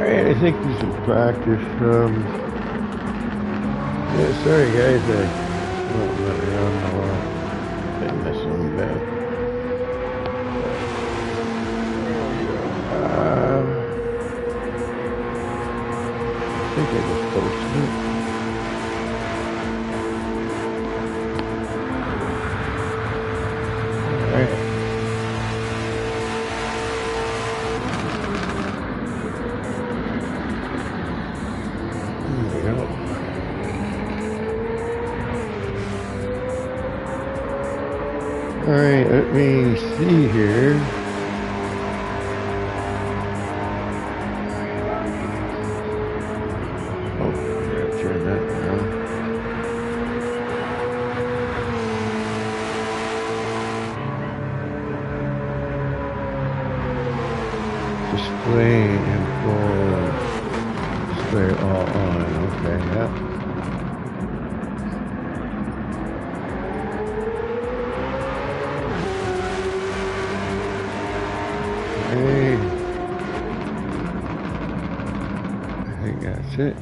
Alright, I think this is practice. Yeah, sorry guys, I went around a lot. Didn't miss one bad. I think I just posted it. Alright. Alright, let me see here. Oh, I'm gonna turn that down. Display info. Display all on. Okay, yeah. I think that's it.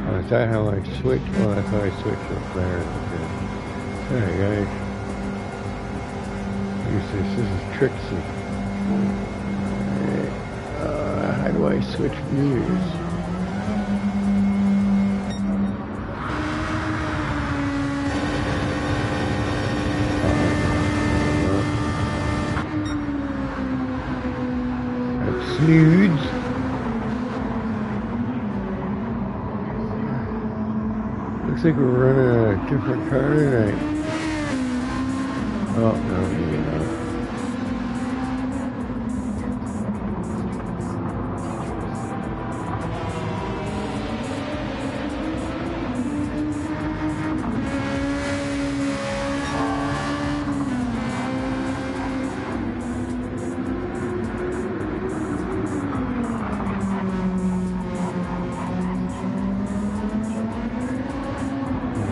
Oh, is that how I switch? Oh, that's how I switch up there. Okay. Alright, guys. This is Trixie. Alright. How do I switch views? Nudes. Looks like we're running a different car tonight. Oh, no, maybe not.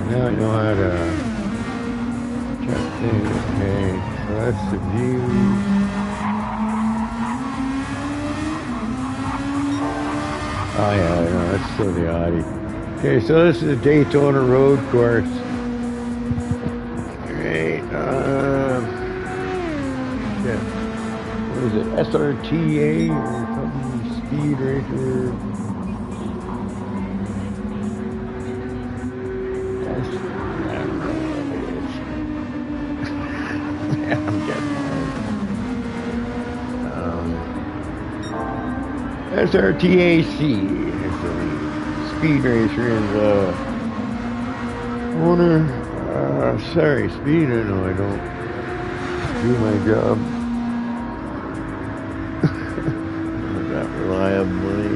Now I know how to check things. Okay, so that's the view. Oh yeah, I know, that's still the Audi. Okay, so this is the Daytona road course. Alright, yeah. What is it? SRTA or something? Speed Racer. I'm getting SRTAC is the speed racer in the owner. Sorry, speed. I know I don't do my job that reliably.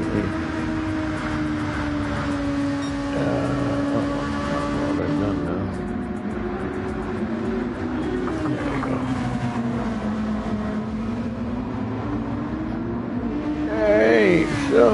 So,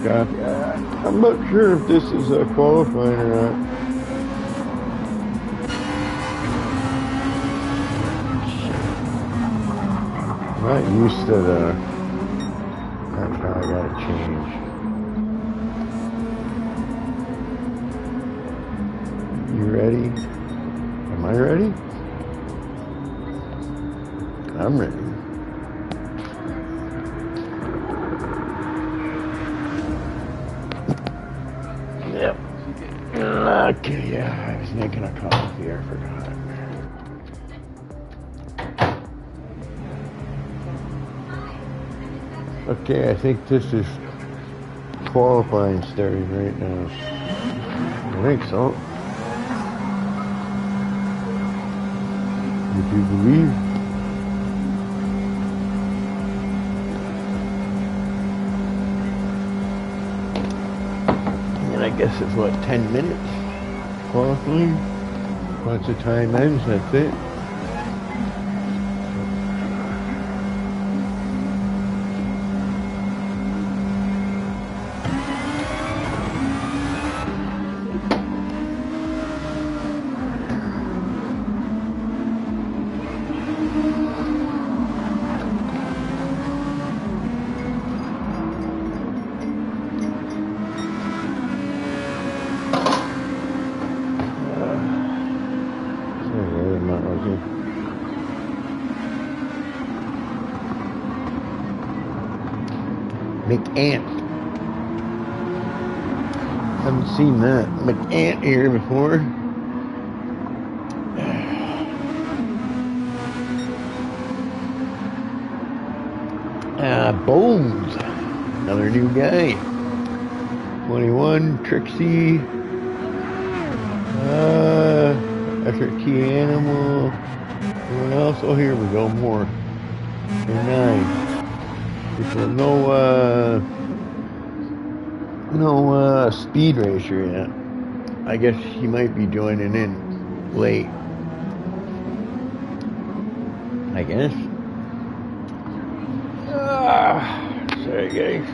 copy. I'm not sure if this is qualifying or not. I'm not used to that car. I gotta change. You ready? Am I ready? I'm ready. Yep. Okay, yeah, I was making a coffee, I forgot. Okay, I think this is qualifying starting right now. I think so. Would you believe? And I guess it's what, 10 minutes qualifying? Once the time ends, that's it. McAnt. Haven't seen that McAnt here before. Bones. Another new guy. 21, Trixie. SRTAC Animal. Anyone else? Oh, here we go. More. They're 9. People, no speed racer yet. I guess he might be joining in late. I guess. Sorry guys.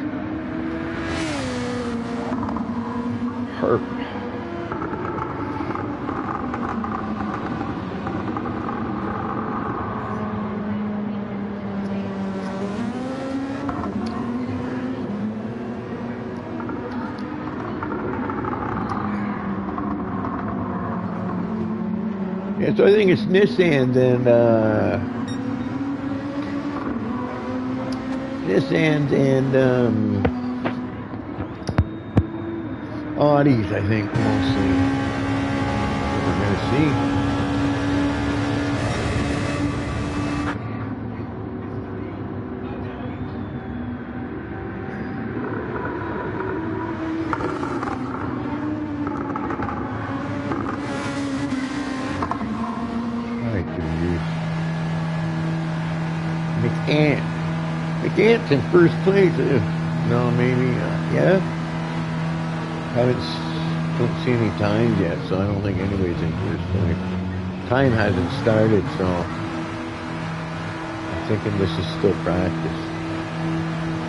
Herp. Yeah, so I think it's Nissan and Audis, I think, mostly. We're gonna see. McAnt's in first place. No, maybe. Yeah. Don't see any times yet, so I don't think anybody's in first place. Time hasn't started, so I'm thinking this is still practice.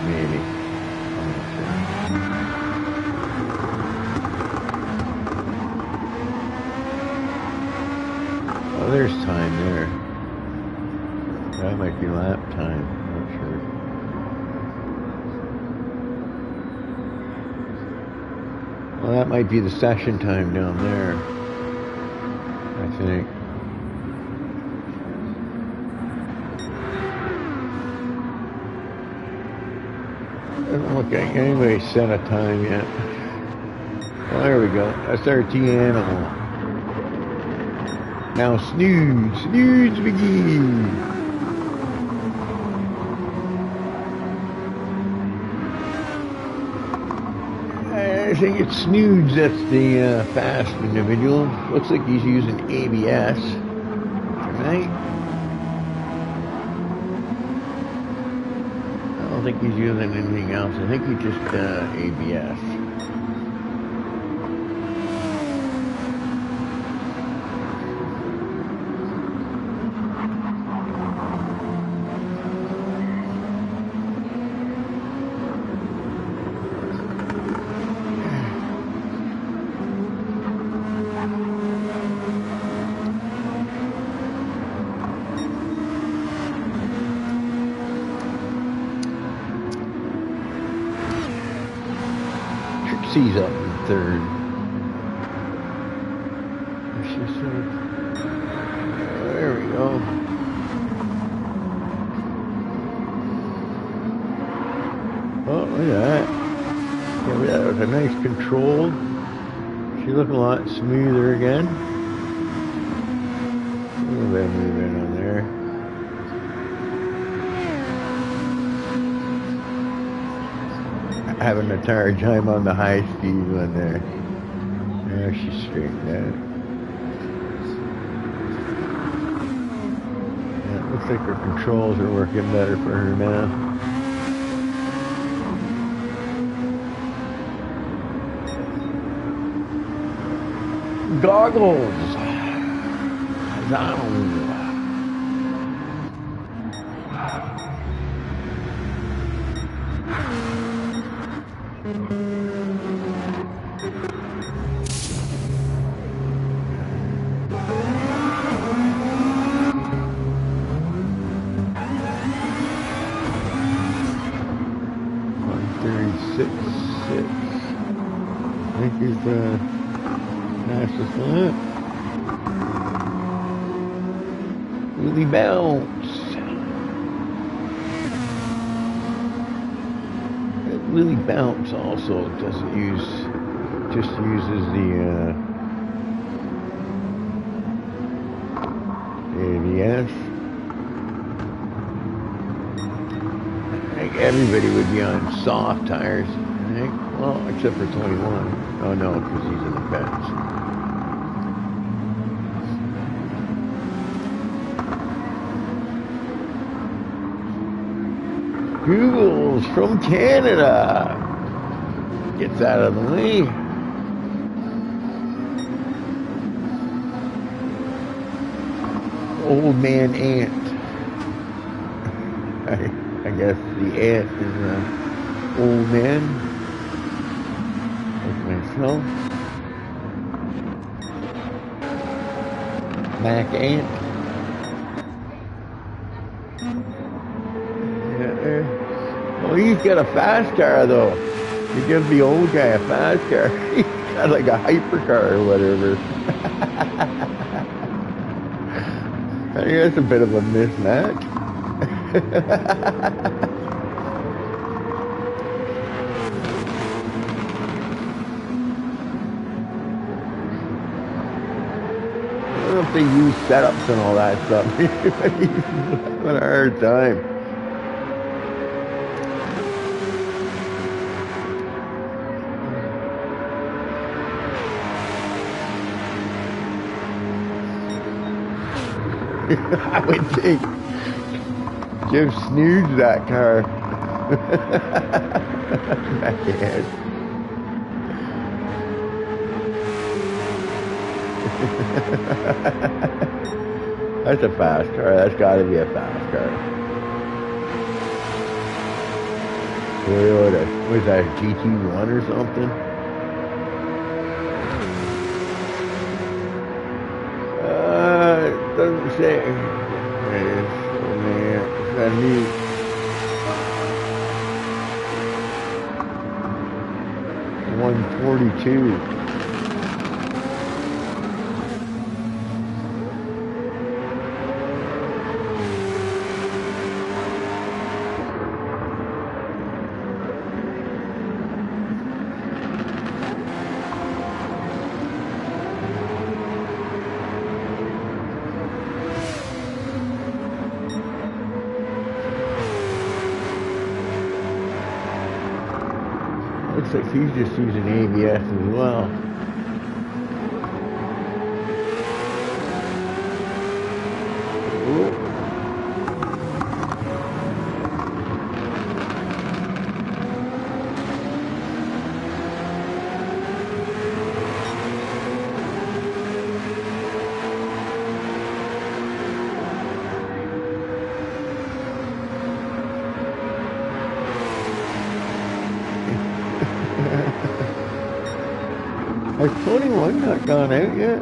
Maybe. I'm not sure. Oh, there's time there. That might be lap time. I'm not sure. Well, that might be the session time down there, I think. Doesn't look like anybody set a time yet. Well, there we go. SRT Animal. Now snooze begin. I think it's Snoods that's the fast individual. Looks like he's using ABS. Right? I don't think he's using anything else. I think he just ABS. he's up in third. There we go. Oh, look at that. Yeah, that was a nice control. She's looking a lot smoother again. A little bit of movement on there. Having a hard time on the high speed one there. There she's straightened out. Yeah, it looks like her controls are working better for her now. Goggles. Down. I think he's fastest lap. Really bounce. It really bounce also. It doesn't use, just uses the ABS. I think everybody would be on soft tires. I think, well, except for 21. Oh no, because he's in the fence. Google's from Canada. Gets out of the way. Old man ant. I guess the ant is old man. Like myself. Mac ant. Oh, he's got a fast car though. He gives the old guy a fast car. He's got like a hypercar or whatever. I think that's a bit of a mismatch. I don't know if they use setups and all that stuff. He's having a hard time. I would think Jim snoozed that car. Back ahead. That's a fast car. That's got to be a fast car. Toyota. What is that, Gt7 or something? Doesn't say. There it is. Oh man, it's got neat. $142. Looks like he's just using ABS as well. Ooh. Has 21 not gone out yet?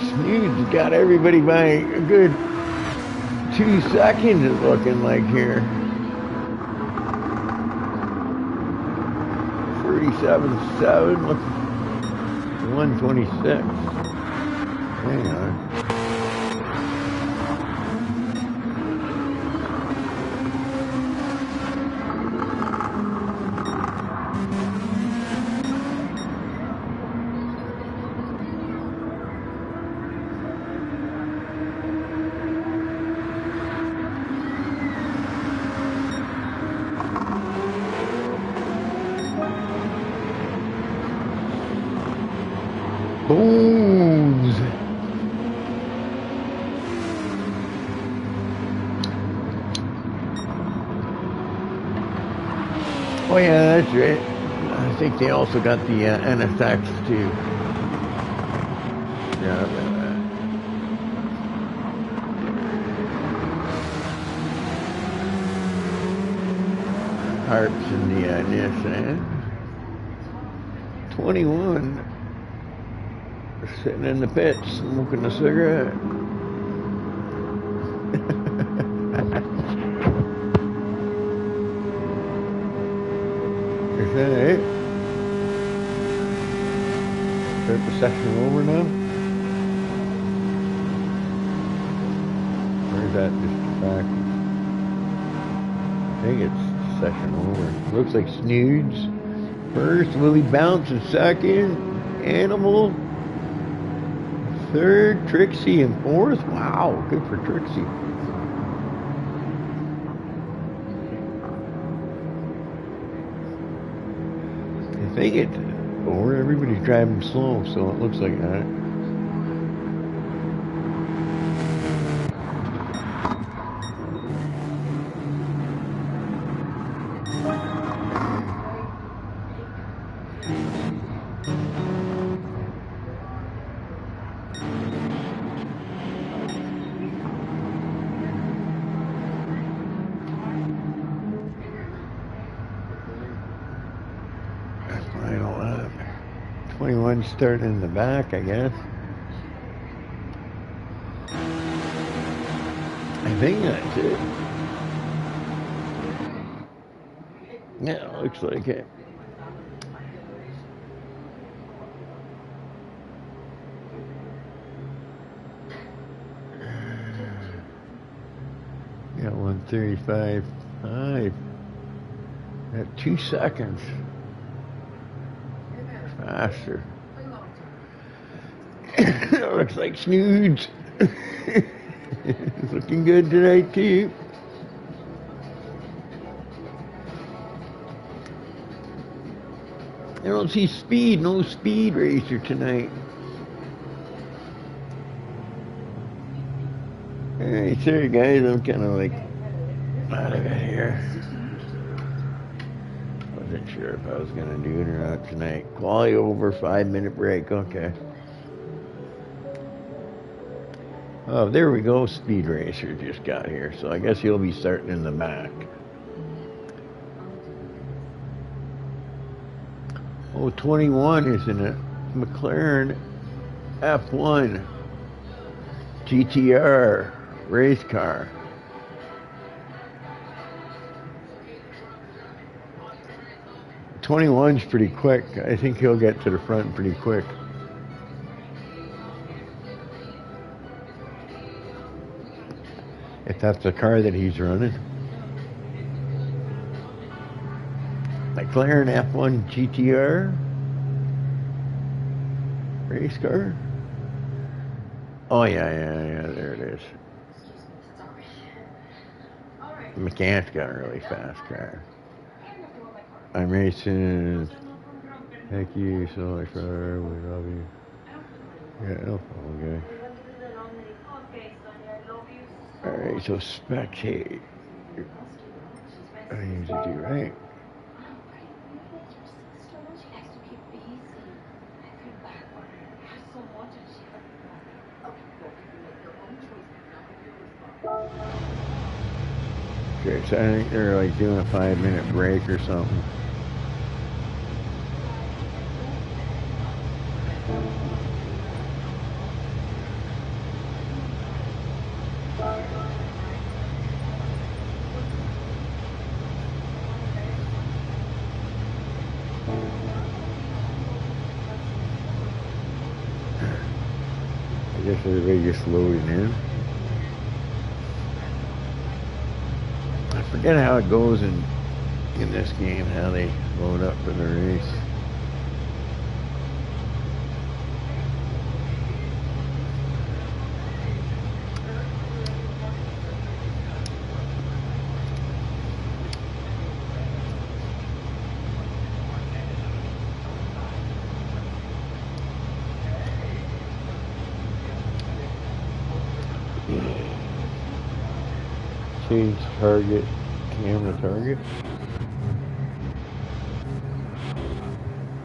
Snoods got everybody by a good 2 seconds, it's looking like here. 37.7, look, 126. Hang on. Bones. Oh yeah, that's right. I think they also got the NSX too. Yeah. Harps in the Nissan. 21. Sitting in the pit, smoking a cigarette. Is that it? Start the session over now? Or is that just back? I think it's session over. Looks like Snoods first, Willie Bounce in second, Animal third, Trixie in fourth. Wow, good for Trixie. I think it's over. Everybody's driving slow, so it looks like that. Final lap. 21 starting in the back, I guess. I think that's it. Yeah, looks like it. Yeah, 1:35.5 at 2 seconds faster. Looks like Snoods. It's looking good tonight too. I don't see speed, no speed racer tonight. Alright, sorry guys, I'm kind of like out of it here. Wasn't sure if I was going to do it or not tonight. Quali over, 5-minute break, okay. Oh, there we go, Speed Racer just got here, so I guess he'll be starting in the back. Oh, 21, isn't it? McLaren F1 GTR race car. '21's pretty quick. I think he'll get to the front pretty quick. If that's the car that he's running. McLaren F1 GTR race car. Oh yeah, there it is. McCann's got a really fast car. I'm racing. Thank you so much for we love you. Yeah, no problem, guys. Alright, so spectate. I need to do right. Okay, so I think they're like doing a 5-minute break or something. guess everybody just loading in. I forget how it goes in this game, how they load up for the race. Change target, camera target.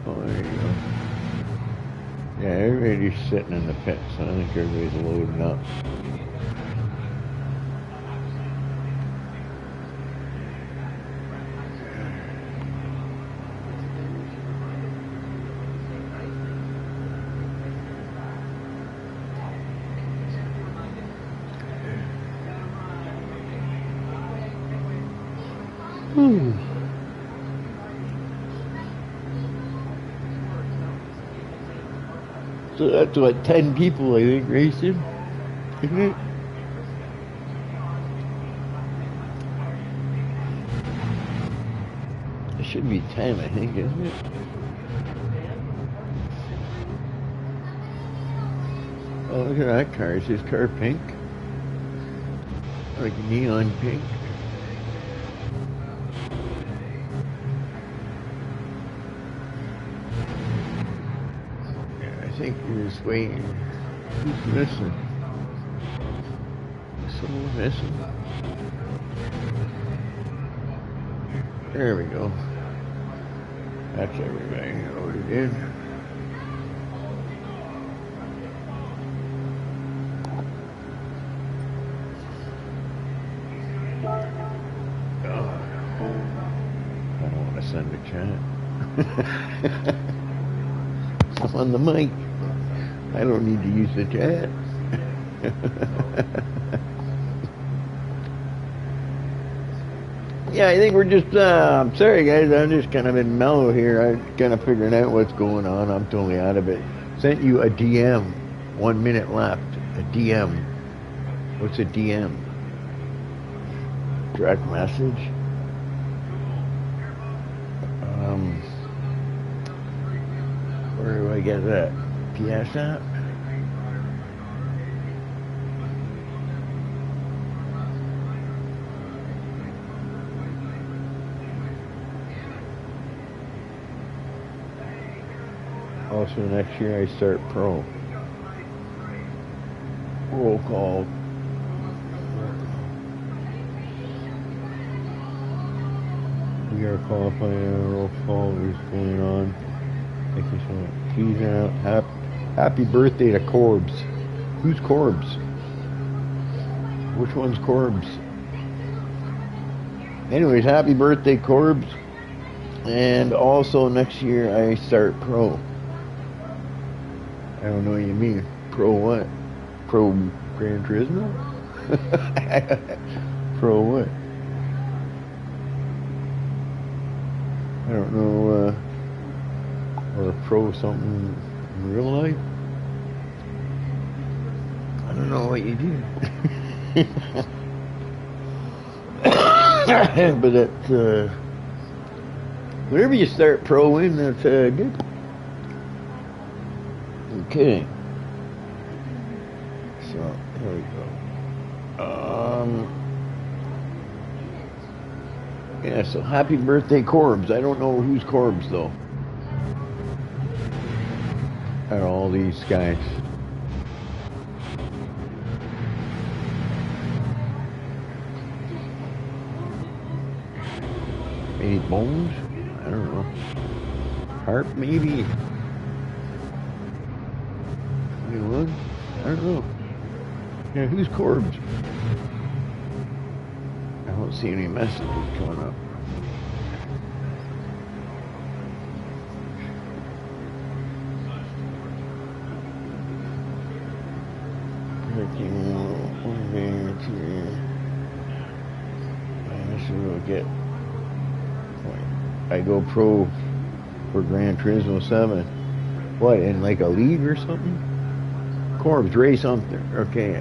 Oh, there you go. Yeah, everybody's sitting in the pits, so I think everybody's loading up. So that's what, 10 people I think racing, isn't it? It should be 10, I think, isn't it? Oh, look at that car. Is his car pink? Like neon pink. I think you're just waiting. Who's missing? Someone missing? There we go. That's everybody loaded in. Oh, I don't want to send a chat. I'm on the mic. I don't need to use the chat. Yeah, I think we're just, I'm sorry guys, I'm just kind of in mellow here. I'm kind of figuring out what's going on. I'm totally out of it. Sent you a DM, 1 minute left. A DM. What's a DM? Direct message? Where do I get that? PS app? Also next year I start pro. Roll call. We are qualifying. Roll call is going on. Thank you so much. Please out. Happy birthday to Corbs. Who's Corbs? Which one's Corbs? Anyways, happy birthday, Corbs. And also next year I start pro. I don't know what you mean. Pro what? Pro Gran Turismo? Pro what? I don't know, or pro something in real life? I don't know what you do. But that's, whenever you start pro in, that's good. Okay. So, here we go. Yeah, so happy birthday, Corbs. I don't know who's Corbs, though. Are all these guys. Maybe Bones? I don't know. Harp, maybe? Anyone? I don't know. Yeah, who's Corbs? I don't see any messages coming up. I go pro for Gran Turismo 7. What, in like a league or something? Corbs race on. Okay,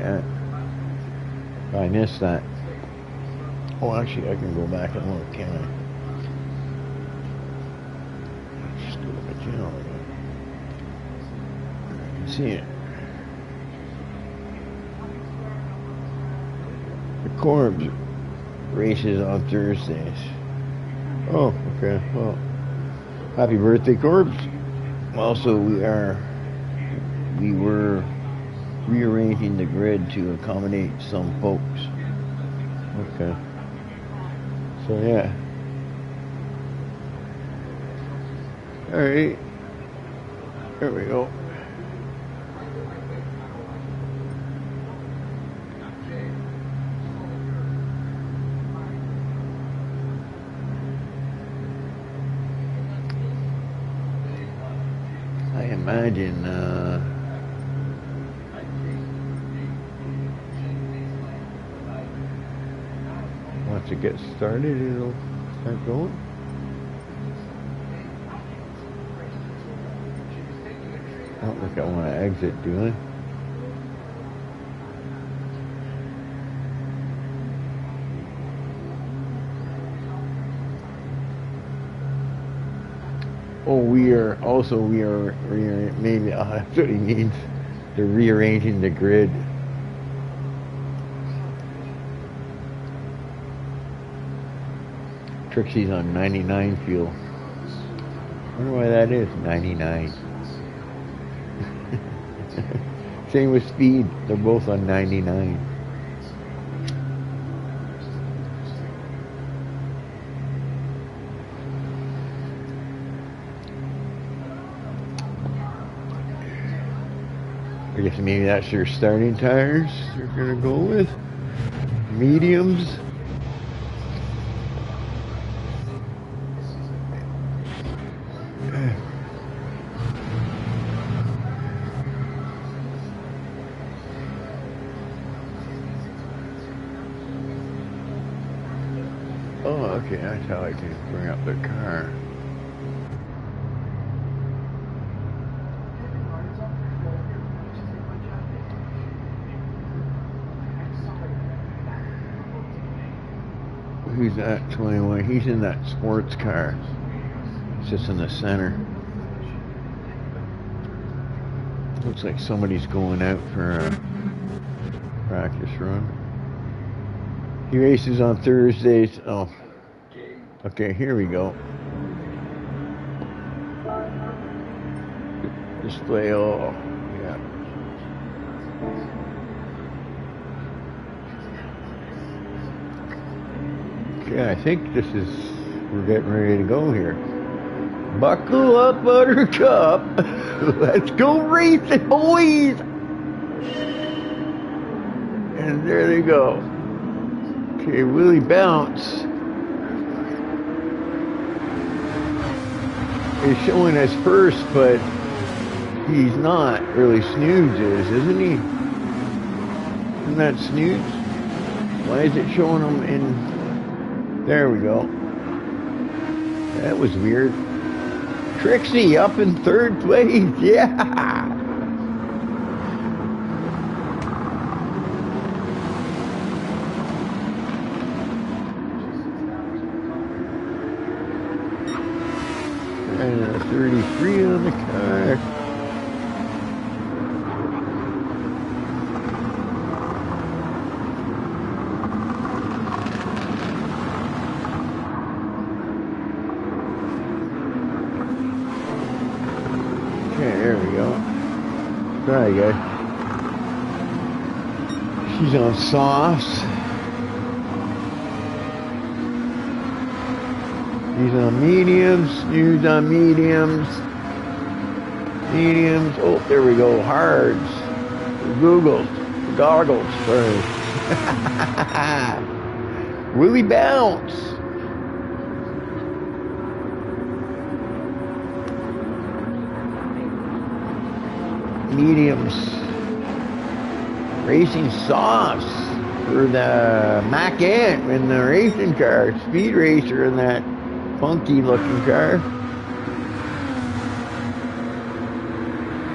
I missed that. Oh, actually, I can go back and look, can I? Just go to the channel again. I can see it. The Corbs races on Thursdays. Oh, okay. Well, happy birthday, Corbs. Also, we were rearranging the grid to accommodate some folks. Okay. So yeah. All right. There we go. I imagine once it gets started, it'll start going. I don't think I want to exit, do I? Oh, we are maybe that's what he means. They're rearranging the grid. Trixie's on 99 fuel. I wonder why that is, 99. Same with speed, they're both on 99. I guess maybe that's your starting tires you're gonna go with. Mediums. Oh, okay, that's how I can bring up the car. Who's that 21? He's in that sports car. It's just in the center. Looks like somebody's going out for a practice run. He races on Thursdays. Oh, okay, here we go. Display, oh, yeah. Okay, I think we're getting ready to go here. Buckle up, Buttercup. Let's go racing, boys. And there they go. Okay, Willie Bounce is showing us first, but he's not really. Snooze is, isn't he? Isn't that Snooze? Why is it showing him in? There we go. That was weird. Trixie up in third place, yeah! And a 33 on the car. Okay, there we go. Sorry, guys. She's on softs. He's on mediums. Snooze on mediums. Mediums. Oh, there we go. Hards. Googles. Goggles. Sorry. Willie Bounce. Mediums. Racing softs for the Mac Ant in the racing car. Speed racer in that funky looking car.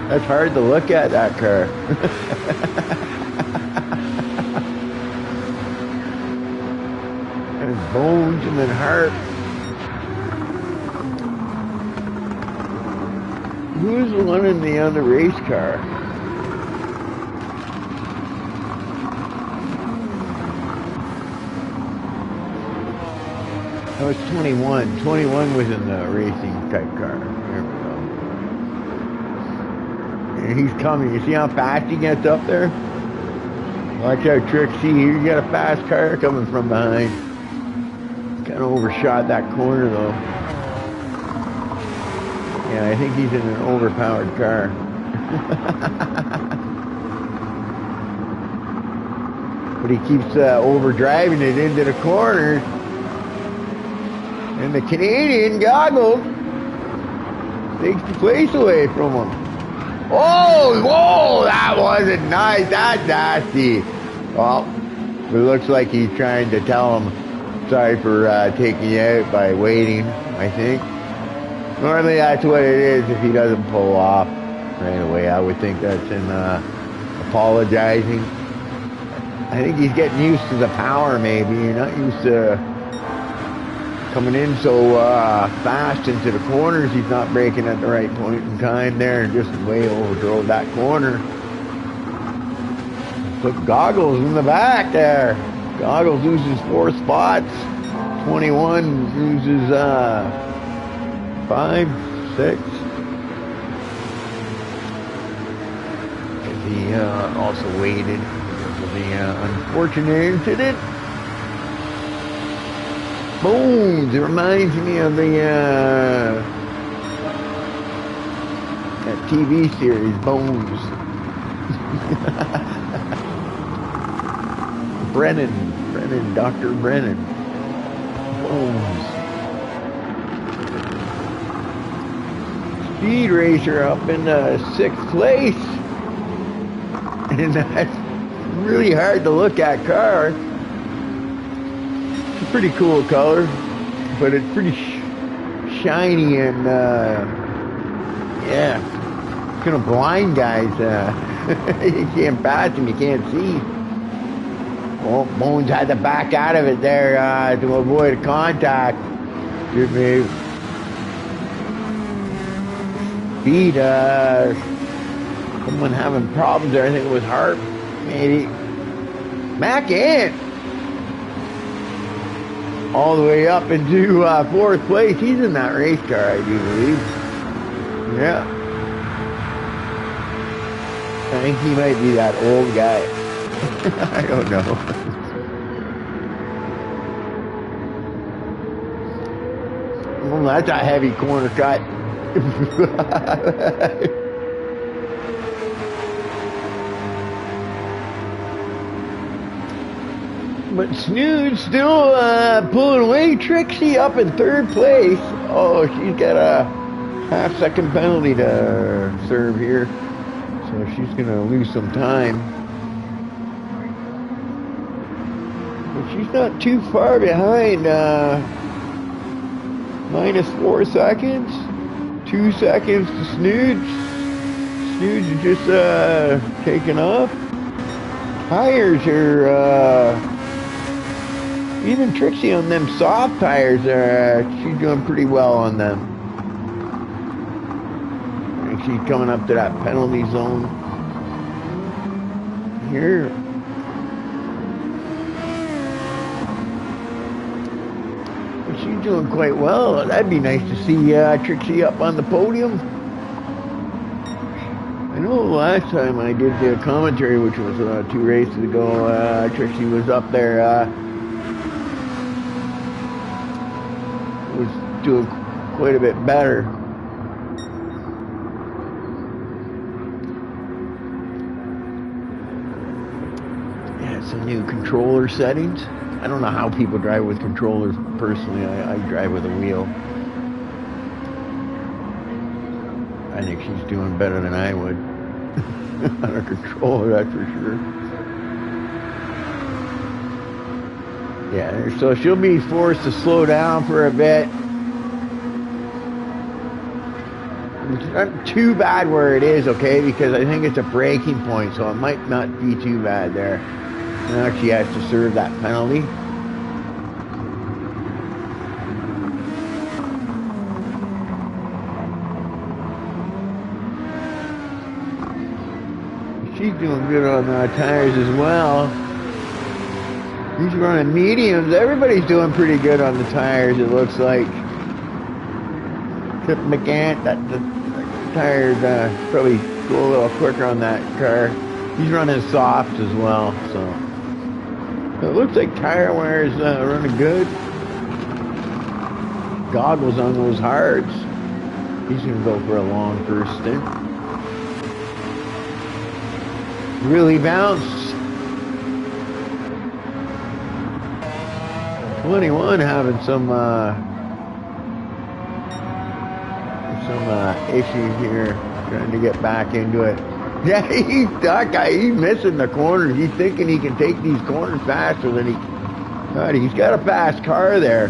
That's hard to look at, that car. There's bones and then heart. Who's the one in the other race car? That was 21. 21 was in the racing type car. There we go. And he's coming. You see how fast he gets up there? Watch out, Trixie. You got a fast car coming from behind. Kind of overshot that corner, though. Yeah, I think he's in an overpowered car. But he keeps overdriving it into the corner. And the Canadian goggles takes the place away from him. Oh, whoa, that wasn't nice. That's nasty. Well, it looks like he's trying to tell him sorry for taking you out by waiting, I think. Normally that's what it is if he doesn't pull off right away. I would think that's in apologizing. I think he's getting used to the power, maybe. You're not used to coming in so fast into the corners. He's not braking at the right point in time there, and just way overdrove that corner. Put Goggles in the back there. Goggles loses 4 spots. 21 loses 5, 6. He also waited because of the unfortunate incident. Bones. It reminds me of the that TV series, Bones. Brennan, Dr. Brennan. Bones. Speed racer up in 6th place. And that's really hard to look at car. It's a pretty cool color, but it's pretty shiny and yeah, it's gonna blind guys. You can't pass him, you can't see. Well, Bones had to back out of it there to avoid contact. Good move. Speed, someone having problems there. I think it was Hart, maybe. Back in. All the way up into 4th place. He's in that race car, I do believe. Yeah. I think he might be that old guy. I don't know. Well, that's a heavy corner cut. But Snood's still pulling away. Trixie up in 3rd place. Oh, she's got a half-second penalty to serve here. So she's going to lose some time. But she's not too far behind. Minus 4 seconds. 2 seconds to Snoods. Snoods is just taking off. Tires are... even Trixie on them soft tires, she's doing pretty well on them. And she's coming up to that penalty zone here. But she's doing quite well. That'd be nice to see Trixie up on the podium. I know last time I did the commentary, which was 2 races ago, Trixie was up there. Was doing quite a bit better. Yeah, some new controller settings. I don't know how people drive with controllers. Personally, I drive with a wheel. I think she's doing better than I would on a controller, that's for sure. Yeah, so she'll be forced to slow down for a bit. It's not too bad where it is, okay, because I think it's a breaking point, so it might not be too bad there. And actually has to serve that penalty. She's doing good on the tires as well. He's running mediums. Everybody's doing pretty good on the tires, it looks like. Except McGant, the tires probably go a little quicker on that car. He's running soft as well, so it looks like tire wear is running good. Goggles on those hards. He's gonna go for a long first stint. Really bounced. 21 having some issues here, trying to get back into it. Yeah, that guy, he's missing the corners. He's thinking he can take these corners faster than he. God, he's got a fast car there.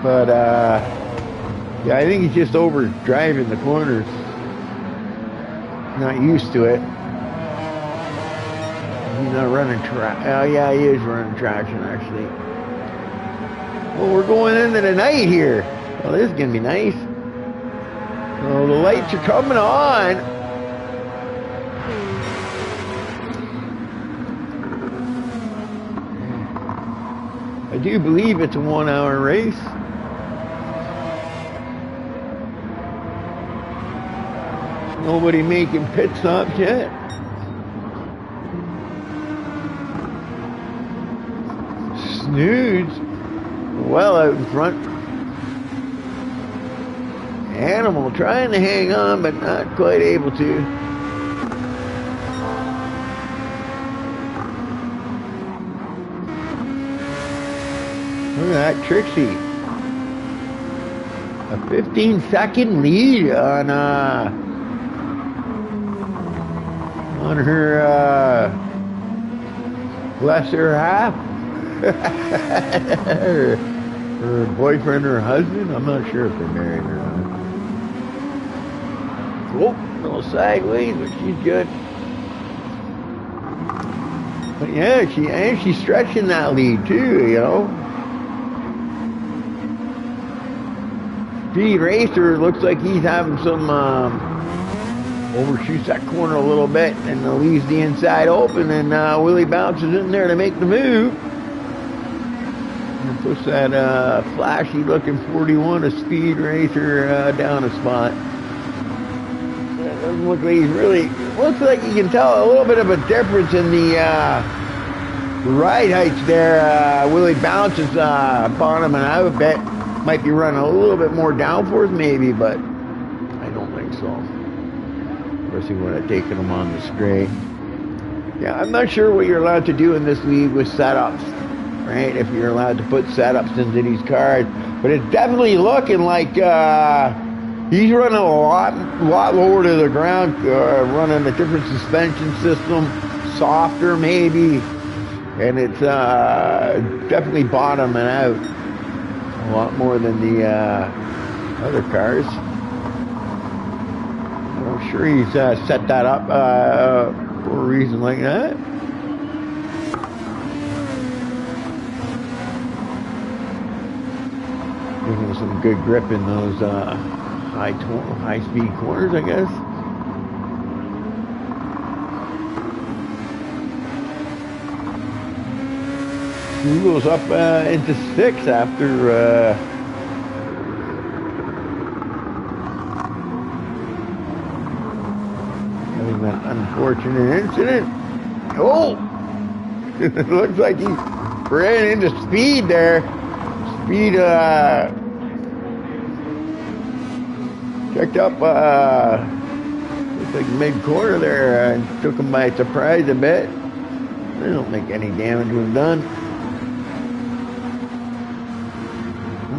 But yeah, I think he's just over driving the corners. Not used to it. He's not running oh yeah, he is running traction actually. Well, we're going into the night here. Well, this is gonna be nice. So the lights are coming on. I do believe it's a 1 hour race. Nobody making pit stops yet. Snoods well out in front. Animal trying to hang on, but not quite able to. Look at that Trixie. A 15-second lead on her lesser half. her boyfriend or husband. I'm not sure if they're married or not. Oh, a little sideways, but she's good. But yeah, she's stretching that lead too, you know. Speed Racer looks like he's having some overshoots that corner a little bit and leaves the inside open, and Willie bounces in there to make the move. And puts that flashy looking 41 of Speed Racer down a spot. That doesn't look like he's really, looks like you can tell a little bit of a difference in the ride heights there. Willie bounces bottoming out a bit. Might be running a little bit more downforce maybe, but I don't think so. Especially when I've taken them on the straight. Yeah, I'm not sure what you're allowed to do in this league with setups, right? If you're allowed to put setups into these cars. But it's definitely looking like he's running a lot lower to the ground, running a different suspension system, softer maybe. And it's definitely bottoming out a lot more than the other cars. I'm sure he's set that up for a reason like that. Giving him some good grip in those high-speed corners, I guess. He goes up into 6 after having that unfortunate incident. Oh! It looks like he ran into Speed there. Speed checked up looks like mid-corner there and took him by surprise a bit. I don't think any damage was done.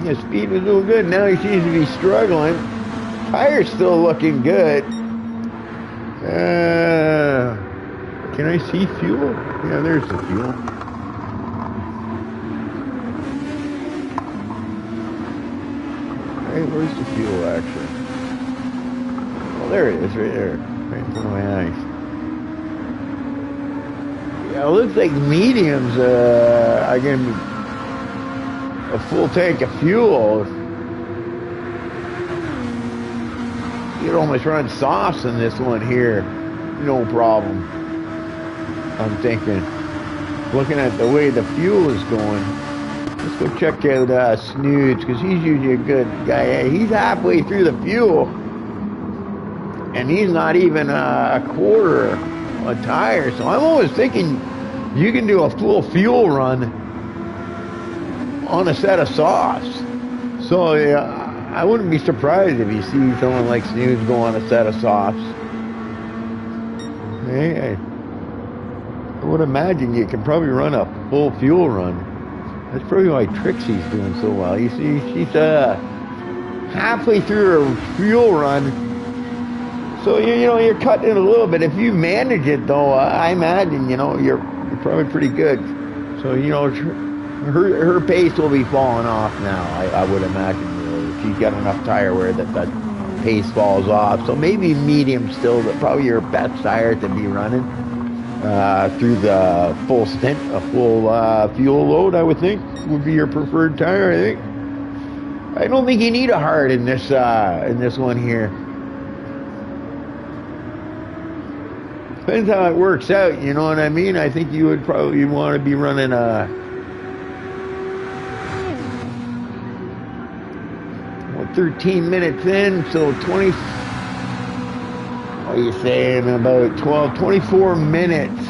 Yeah, Speed was doing good. Now he seems to be struggling. Tire's still looking good. Can I see fuel? Yeah, there's the fuel. Hey, where's the fuel actually? Oh, there it is, right there. Right in front of my eyes. Yeah, it looks like mediums are going to be a full tank of fuel. You'd almost run softs in this one here. No problem. I'm thinking. Looking at the way the fuel is going. Let's go check out Snoods, because he's usually a good guy. He's halfway through the fuel. And he's not even a quarter a tire. So I'm always thinking you can do a full fuel run on a set of softs. So yeah, I wouldn't be surprised if you see someone like Snoods go on a set of softs. Hey, I would imagine you can probably run a full fuel run. That's probably why Trixie's doing so well. You see, she's halfway through her fuel run. So you're cutting it a little bit. If you manage it though, I imagine you're probably pretty good. So her pace will be falling off now. I would imagine she's got enough tire wear that pace falls off. So maybe medium still, but probably your best tire to be running through the full stint, a full fuel load. I would think would be your preferred tire. I think. I don't think you need a hard in this one here. Depends how it works out, you know what I mean? I think you would probably want to be running 13 minutes in, so 20, what are you saying, about 24 minutes.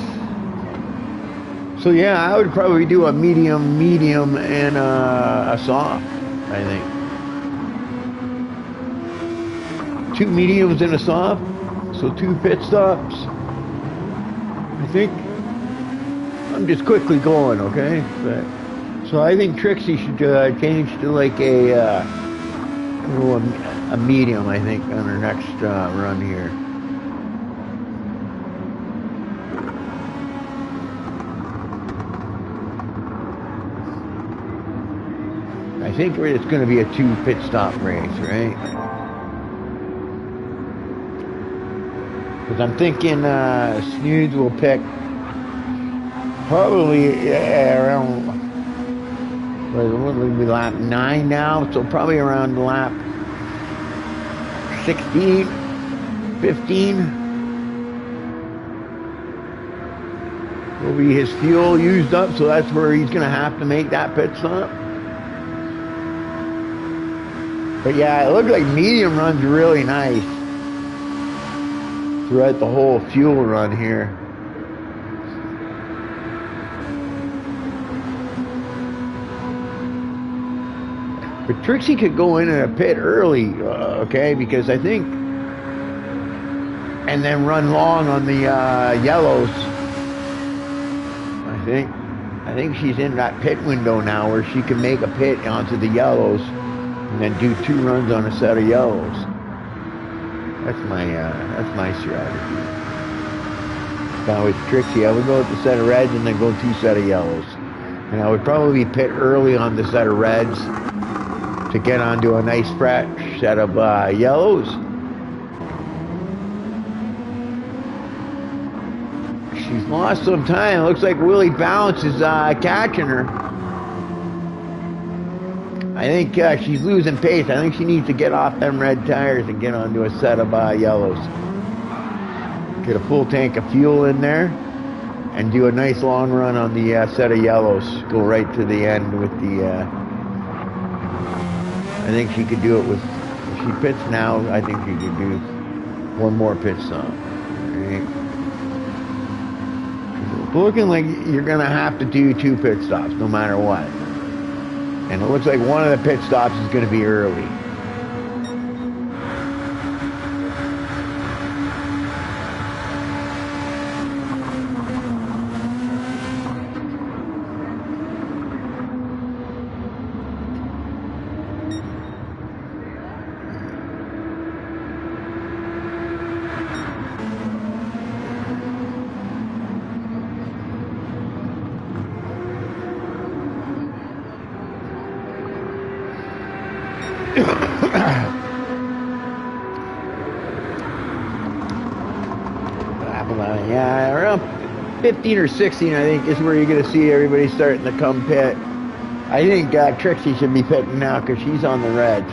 So yeah, I would probably do a medium, and a soft, I think. 2 mediums and a soft, so 2 pit stops. I think I'm just quickly going, okay? So I think Trixie should change to like a medium, I think, on her next run here. I think it's going to be a 2 pit stop race, right? Because I'm thinking Snoods will pick probably around, what will be lap 9 now, so probably around lap 16, 15 will be his fuel used up, so that's where he's going to have to make that pit stop. But yeah, it looked like medium runs really nice throughout the whole fuel run here. But Trixie could go in a pit early, okay, because I think, and then run long on the yellows. I think she's in that pit window now where she can make a pit onto the yellows and then do 2 runs on a set of yellows. That's my strategy. If I was Trixie, I would go with the set of reds and then go 2 set of yellows. And I would probably pit early on the set of reds to get onto a nice fresh set of yellows. She's lost some time. It looks like Willie Bounce is catching her. I think she's losing pace. I think she needs to get off them red tires and get onto a set of yellows. Get a full tank of fuel in there and do a nice long run on the set of yellows. Go right to the end with the... I think she could do it with... If she pits now, I think she could do 1 more pit stop. Right? It's looking like you're going to have to do 2 pit stops no matter what. And it looks like one of the pit stops is going to be early. lap 11. Yeah, around 15 or 16, I think, is where you're going to see everybody starting to come pit. I think Trixie should be pitting now because she's on the red.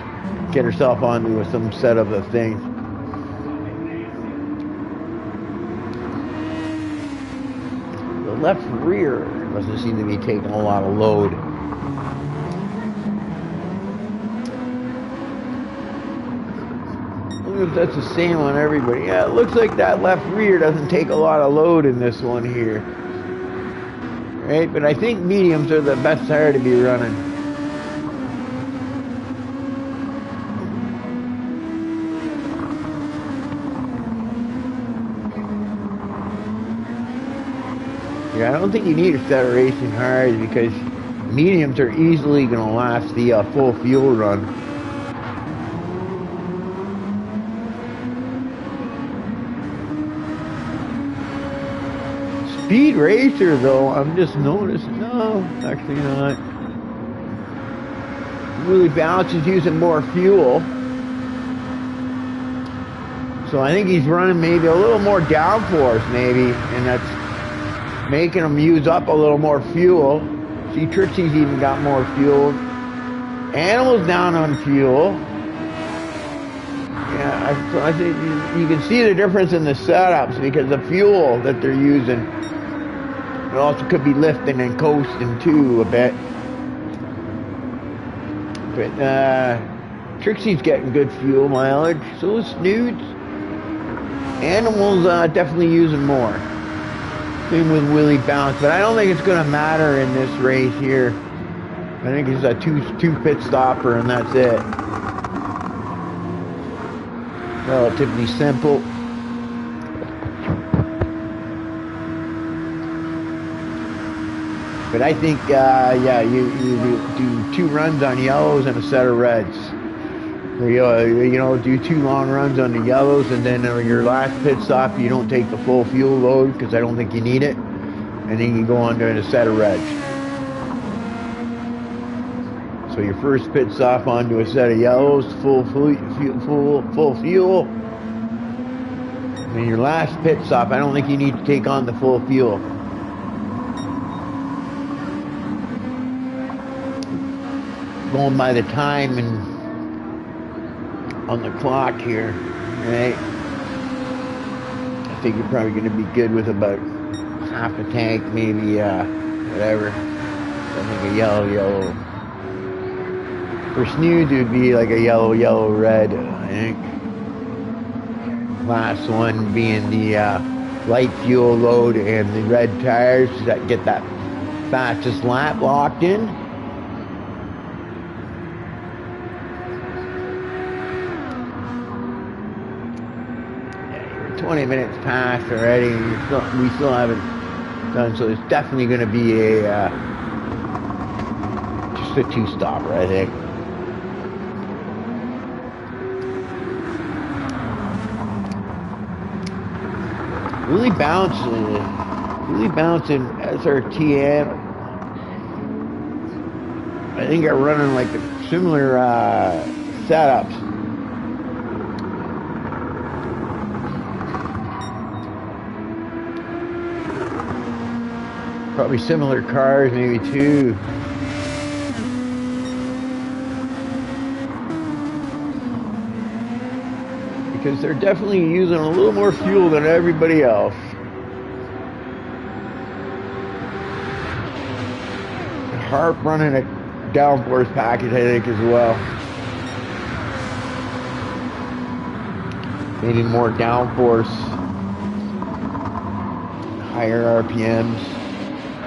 Get herself onto some set of the things. The left rear doesn't seem to be taking a lot of load. I wonder if that's the same on everybody. Yeah, it looks like that left rear doesn't take a lot of load in this one here. Right, but I think mediums are the best tire to be running. Yeah, I don't think you need a set of racing hards because mediums are easily going to last the full fuel run. Speed racer though, I'm just noticing, no, actually not. Really Balance is using more fuel. So I think he's running maybe a little more downforce maybe, and that's making him use up a little more fuel. See, Trixie's even got more fuel. Animal's down on fuel. Yeah, I think you can see the difference in the setups because the fuel that they're using. It also could be lifting and coasting too a bit. But Trixie's getting good fuel mileage. So is Snoods. Animal's definitely using more. Same with Willie Bounce, but I don't think it's going to matter in this race here. I think it's a two pit stopper and that's it. Relatively simple. But I think, yeah, you do 2 runs on yellows and a set of reds. You know, do 2 long runs on the yellows, and then your last pit stop, you don't take the full fuel load because I don't think you need it, and then you go on to a set of reds. So your first pit stop onto a set of yellows, full fuel. And then your last pit stop, I don't think you need to take on the full fuel. Going by the time and on the clock here, right? I think you're probably going to be good with about half a tank, maybe whatever. I think a yellow. For Snoods, it would be like a yellow, red, I think. Last one being the light fuel load and the red tires that get that fastest lap locked in. 20 minutes past already, we still haven't done, so it's definitely going to be a just a 2-stopper, I think. Really bouncing SRTAC. I think are running like the similar setups. Probably similar cars, maybe 2. Because they're definitely using a little more fuel than everybody else. Harp running a downforce package, I think, as well. Maybe more downforce, higher RPMs.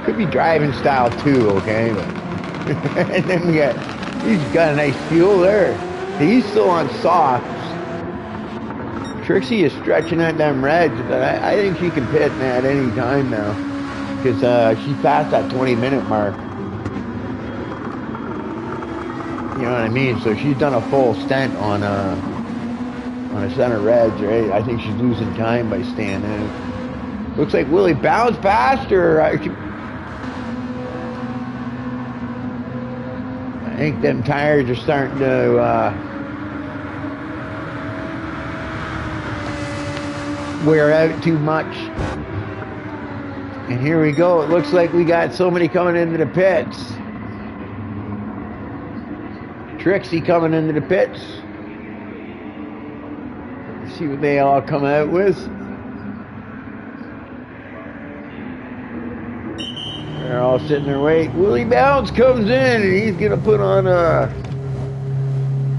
Could be driving style too, okay? But and then he's got a nice fuel there. He's still on softs. Trixie is stretching out them reds, but I think she can pit at any time now. Because she passed that 20-minute mark. You know what I mean? So she's done a full stint on a set of reds, right? I think she's losing time by staying in. Looks like Willie Bounce past her. I think them tires are starting to wear out too much. And here we go. It looks like we got somebody coming into the pits. Trixie coming into the pits. Let's see what they all come out with. They're all sitting there waiting. Willie Bounce comes in and he's going to put on a...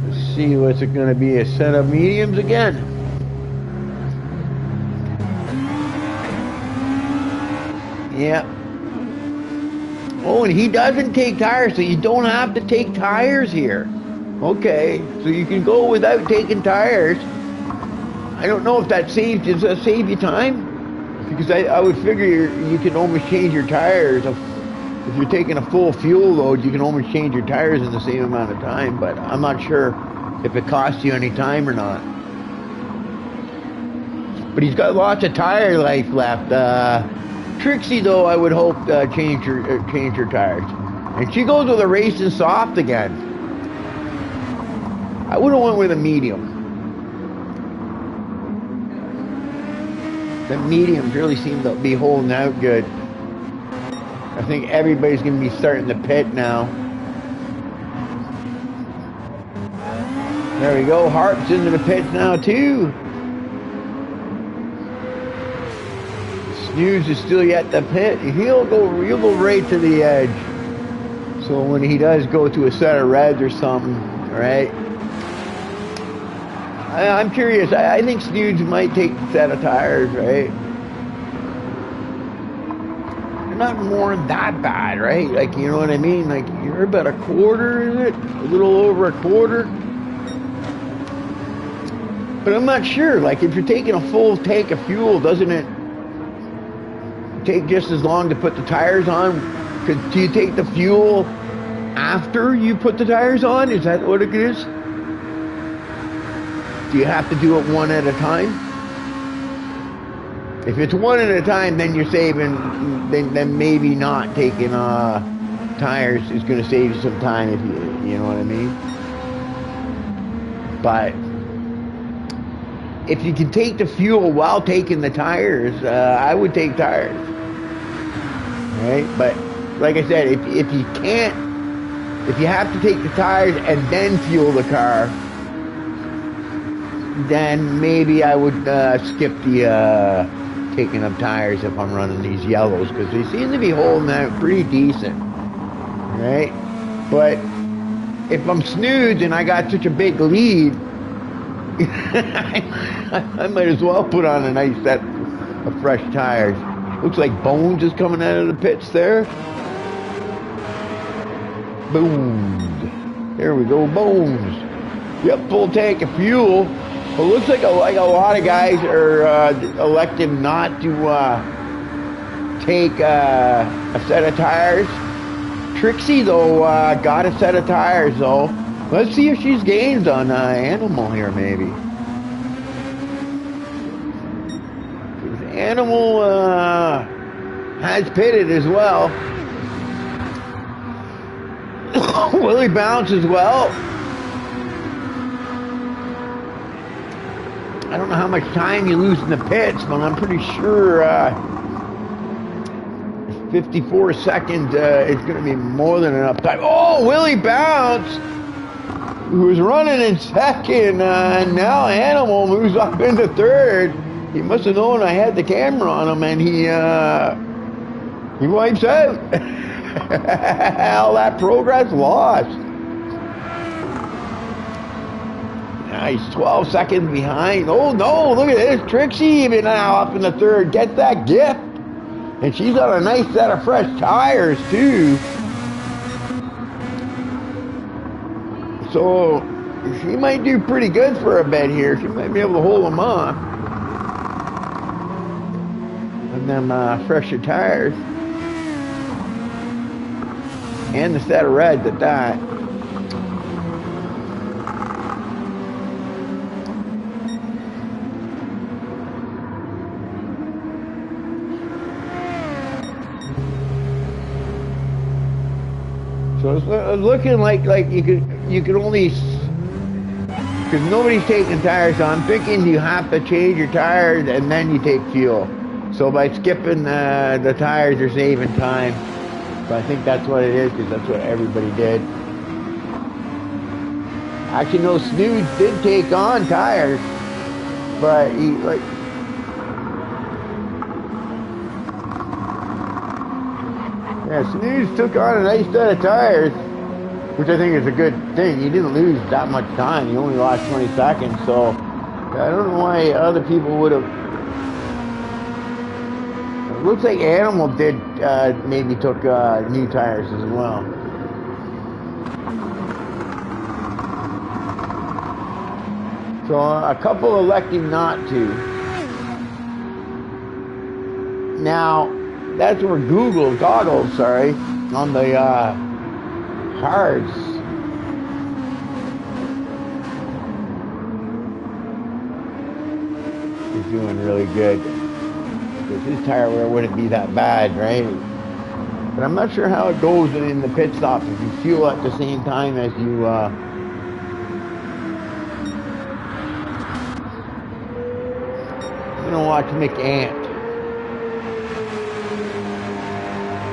Let's see, what's it going to be? A set of mediums again. Yeah. Oh, and he doesn't take tires, so you don't have to take tires here. Okay, so you can go without taking tires. I don't know if that saves, does that save you time? Because I would figure you can almost change your tires. If you're taking a full fuel load, you can almost change your tires in the same amount of time, but I'm not sure if it costs you any time or not. But he's got lots of tire life left. Trixie, though, I would hope change her tires. And she goes with a racing soft again. I would have went with a medium. The mediums really seem to be holding out good. I think everybody's going to be starting to pit now. There we go. Harp's into the pits now, too. Snooze is still yet to pit. He'll go right to the edge. So when he does go to a set of reds or something, right? I'm curious. I think Snooze might take a set of tires, right? They're not more that bad, right? Like, you know what I mean? Like, you're about a quarter, is it? A little over a quarter. But I'm not sure. Like, if you're taking a full tank of fuel, doesn't it take just as long to put the tires on? Do you take the fuel after you put the tires on? Is that what it is? Do you have to do it one at a time? If it's one at a time, then you're saving, then maybe not taking tires is going to save you some time, if you know what I mean. But if you can take the fuel while taking the tires, I would take tires. Right? But like I said, if you can't, if you have to take the tires and then fuel the car, then maybe I would skip the taking up tires if I'm running these yellows, because they seem to be holding out pretty decent, right? But if I'm Snooze and I got such a big lead, I might as well put on a nice set of fresh tires. Looks like Bones is coming out of the pits there. Boom. There we go, Bones. Yep, full tank of fuel. Well, it looks like a lot of guys are elected not to take a set of tires. Trixie, though, got a set of tires, though. Let's see if she's gained on Animal here, maybe. Animal has pitted as well. Willie Bounce as well. I don't know how much time you lose in the pits, but I'm pretty sure 54 seconds is going to be more than enough time. Oh, Willie Bounce, who was running in second, and now Animal moves up into third. He must have known I had the camera on him, and he wipes out. All that progress lost. Now he's 12 seconds behind. Oh no, look at this. Trixie even now up in the third. Get that gift. And she's got a nice set of fresh tires too. So she might do pretty good for a bit here. She might be able to hold them off. And them fresher tires. And the set of reds at that. So it's looking like you could only because nobody's taking tires, so I'm thinking you have to change your tires and then you take fuel. So by skipping the tires, you're saving time. So I think that's what it is, because that's what everybody did. Actually, no, Snooze did take on tires, but he, like, yeah, Snooze took on a nice set of tires, which I think is a good thing. You didn't lose that much time. You only lost 20 seconds, so I don't know why other people would have. It looks like Animal did maybe took new tires as well. So a couple electing not to. Now, that's where goggles, sorry, on the hards. He's doing really good. Because his tire wear wouldn't be that bad, right? But I'm not sure how it goes in the pit stop if you fuel at the same time as you I'm gonna watch McAnt.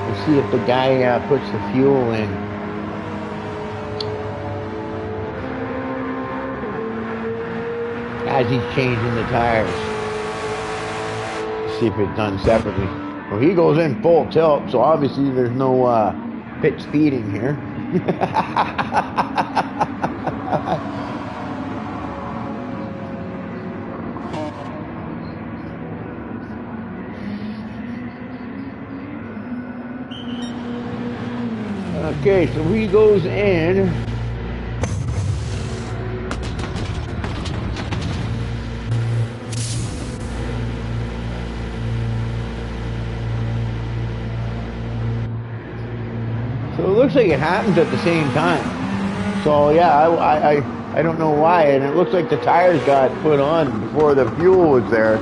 We'll see if the guy puts the fuel in. As he's changing the tires. See if it's done separately. Well, he goes in full tilt, so obviously there's no pit speeding here. Okay, so he goes in. So it looks like it happens at the same time. So yeah, I don't know why, and it looks like the tires got put on before the fuel was there.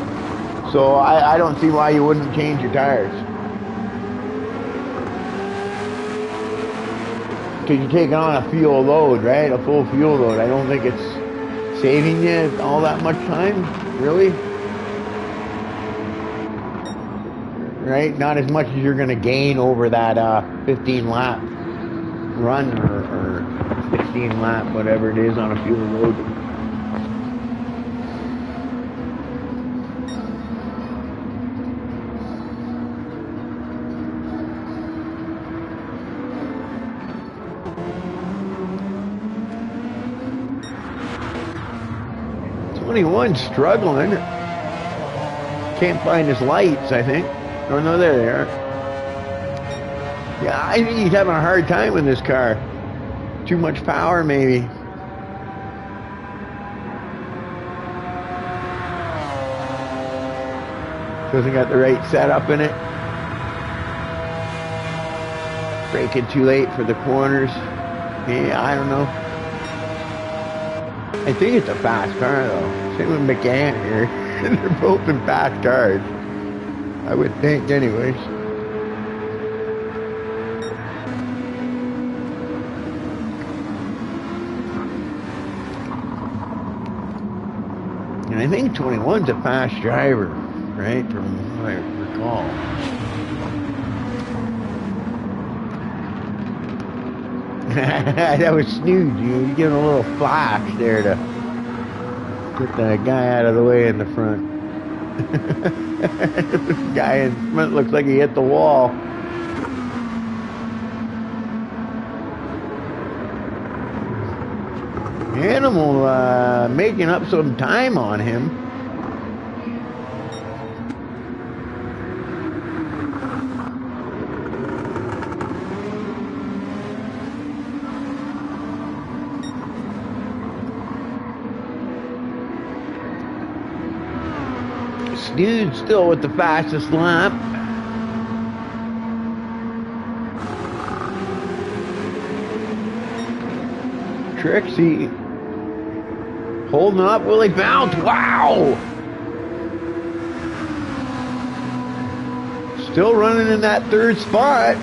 So I don't see why you wouldn't change your tires. Because you're taking on a fuel load, right? A full fuel load. I don't think it's saving you all that much time, really. Right? Not as much as you're going to gain over that 15 lap run or 16 lap, whatever it is, on a fuel load. Struggling. Can't find his lights, I think. Oh no, there they are. Yeah, I think he's having a hard time with this car. Too much power, maybe. Doesn't got the right setup in it. Braking too late for the corners. Yeah, I don't know. I think it's a fast car though. Same with McGann here. They're both in fast cars. I would think anyways. And I think 21's a fast driver, right? From what I recall. That was Snooze, you giving a little flash there to get the guy out of the way in the front. The guy in front looks like he hit the wall. Animal making up some time on him. Dude still with the fastest lap. Trixie holding up. Will he bounce? Wow! Still running in that third spot.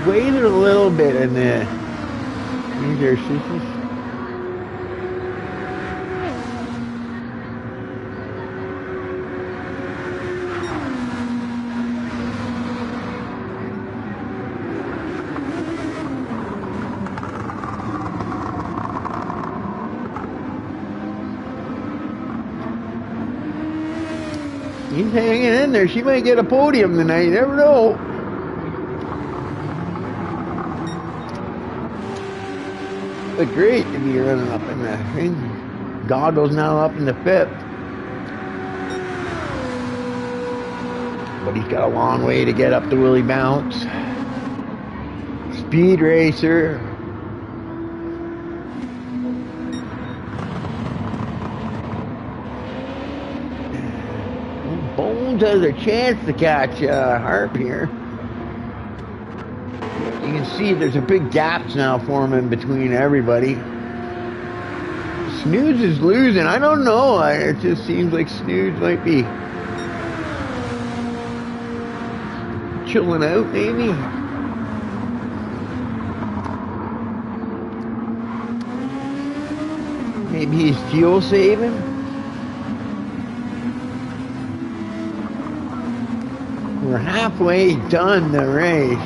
weighs it a little bit in the exercises. He's hanging in there. She might get a podium tonight. You never know. Look great to be running up in the thing. Goggles now up in the fifth. But he's got a long way to get up to Willie Bounce. Speed racer. Bones has a chance to catch Harp here. You can see there's a big gaps now forming between everybody. Snooze is losing. I don't know. It just seems like Snooze might be chilling out, maybe. Maybe he's fuel saving. We're halfway done the race.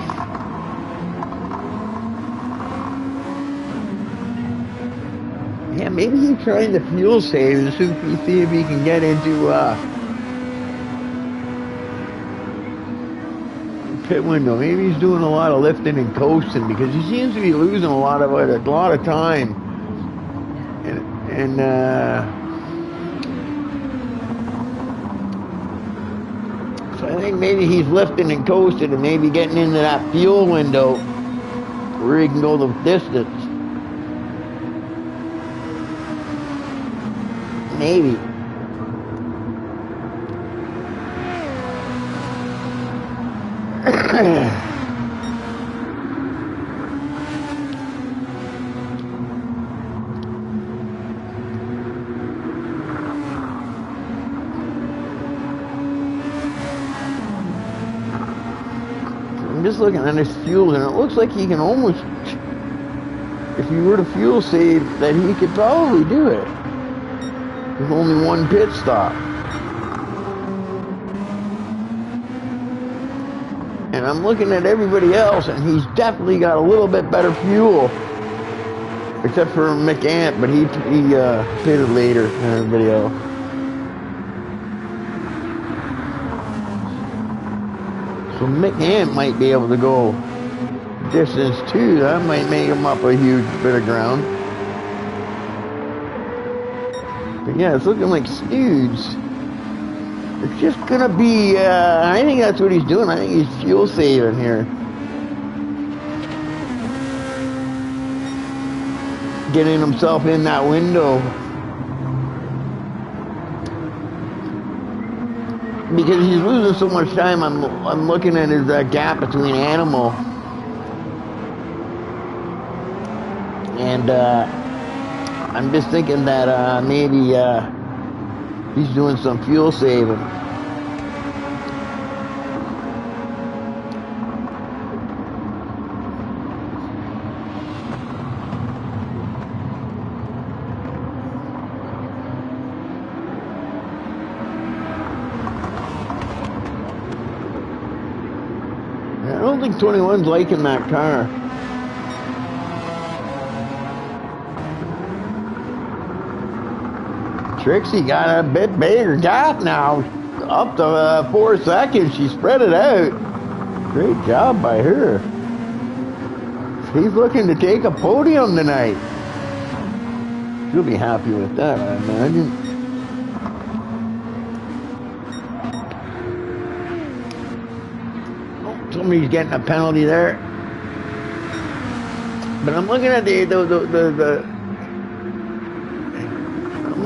Yeah, maybe he's trying to fuel save and see if he can get into pit window. Maybe he's doing a lot of lifting and coasting because he seems to be losing a lot of time. And so I think maybe he's lifting and coasting and maybe getting into that fuel window where he can go the distance. Maybe. I'm just looking at his fuel and it looks like he can almost, if he were to fuel save, that he could probably do it. There's only one pit stop. And I'm looking at everybody else, and he's definitely got a little bit better fuel. Except for McAnt, but he pitted later than everybody else. So McAnt might be able to go distance too. That might make him up a huge bit of ground. But yeah, it's looking like Snooze. It's just gonna be, I think that's what he's doing. I think he's fuel saving here. Getting himself in that window. Because he's losing so much time, I'm looking at his gap between Animal and I'm just thinking that maybe he's doing some fuel saving. I don't think 21's liking that car. Trixie got a bit bigger gap now, up to 4 seconds. She spread it out. Great job by her. She's looking to take a podium tonight. She'll be happy with that, I imagine. Oh, somebody's getting a penalty there. But I'm looking at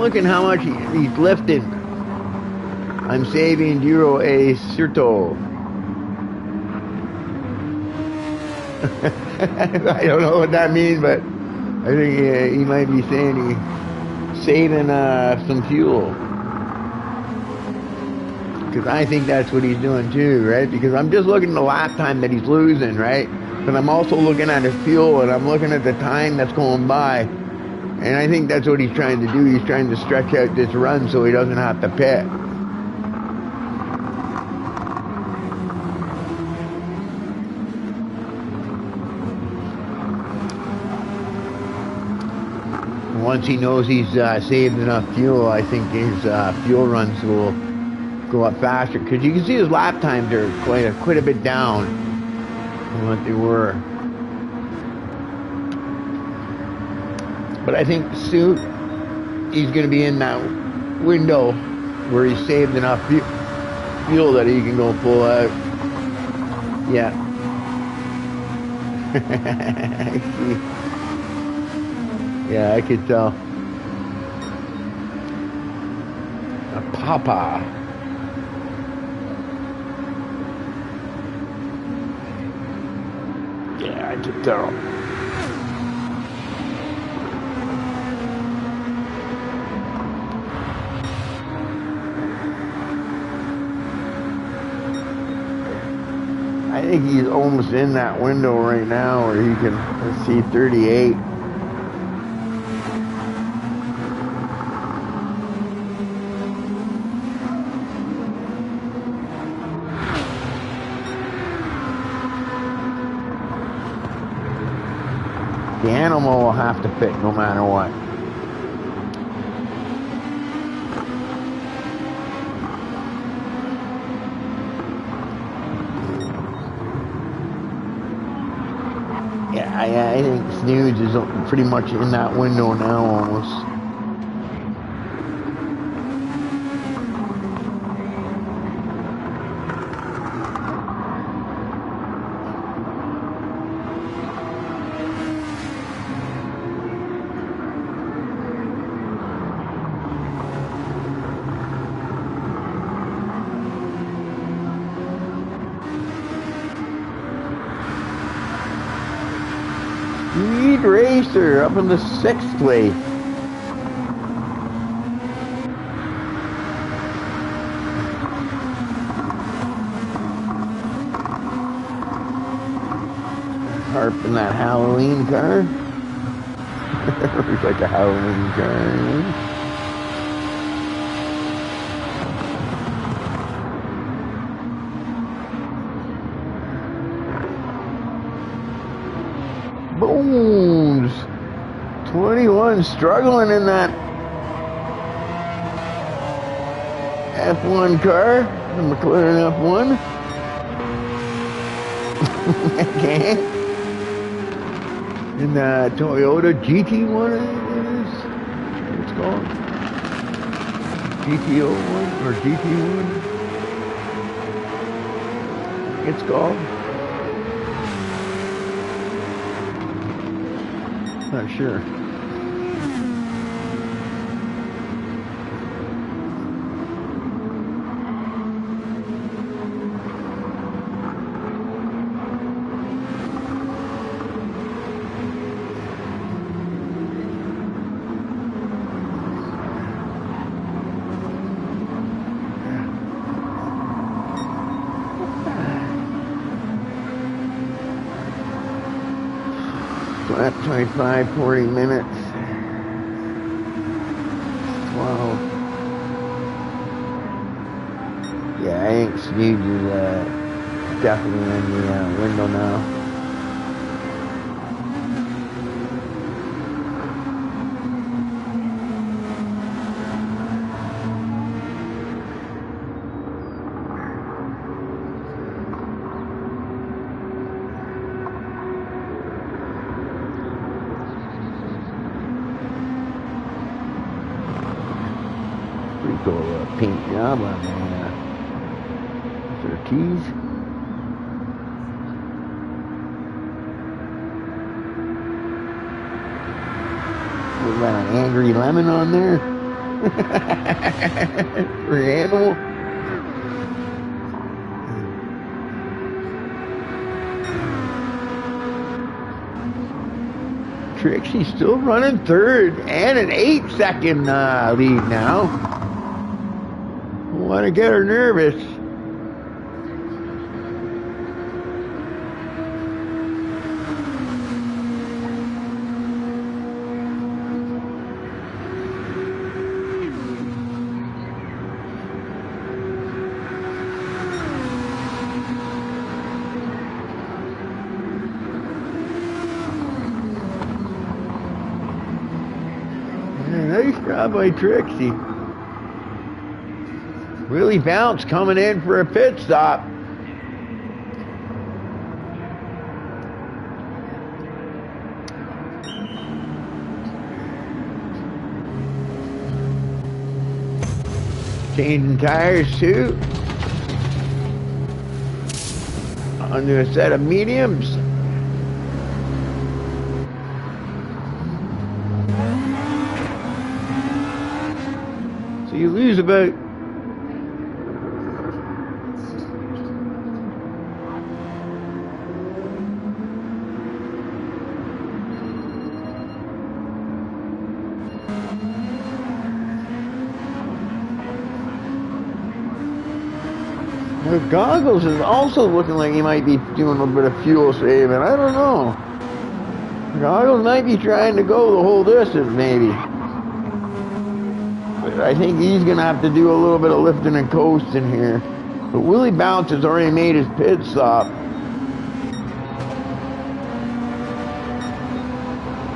looking how much he's lifted. I'm saving Euro a Certo. I don't know what that means, but I think he might be saying he's saving some fuel. Because I think that's what he's doing too, right? Because I'm just looking at the lap time that he's losing, right? But I'm also looking at his fuel, and I'm looking at the time that's going by. And I think that's what he's trying to do. He's trying to stretch out this run so he doesn't have to pit. Once he knows he's saved enough fuel, I think his fuel runs will go up faster. Because you can see his lap times are quite a bit down from what they were. But I think soon he's going to be in that window where he's saved enough fuel that he can go full out. Yeah. I see. Yeah, I could tell. A papa. Yeah, I could tell. I think he's almost in that window right now where he can, let's see, 38. The animal will have to fit no matter what. Yeah, I think Snooze is pretty much in that window now almost. Speed Racer up in the 6th place. Harp in that Halloween car. Looks like a Halloween car. Bones. 21 struggling in that F1 car, the McLaren F1. Okay. In the Toyota GT1, what's it called? GT01 or GT1? It's called. Not sure. Lap 25, 40 minutes. 12. Yeah, I think Sneed is definitely in the window now. Pretty cool paint job on the SRTs. We got an angry lemon on there. For the animal. Trixie's still running third and an 8-second lead now. want to get her nervous. Nice job by Trixie. Really bounced coming in for a pit stop. Changing tires too. Onto a set of mediums. So you lose about Goggles is also looking like he might be doing a bit of fuel saving. I don't know. Goggles might be trying to go the whole distance, maybe. But I think he's going to have to do a little bit of lifting and coasting here. But Willie Bounce has already made his pit stop.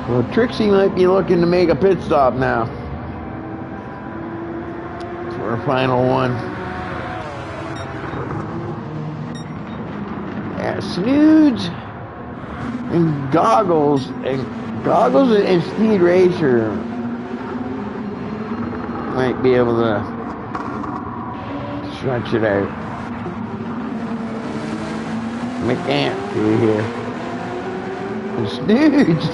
Well, Trixie might be looking to make a pit stop now. For a final one. Snoods and Goggles and Speed Racer might be able to stretch it out. McCann through here. And Snoods.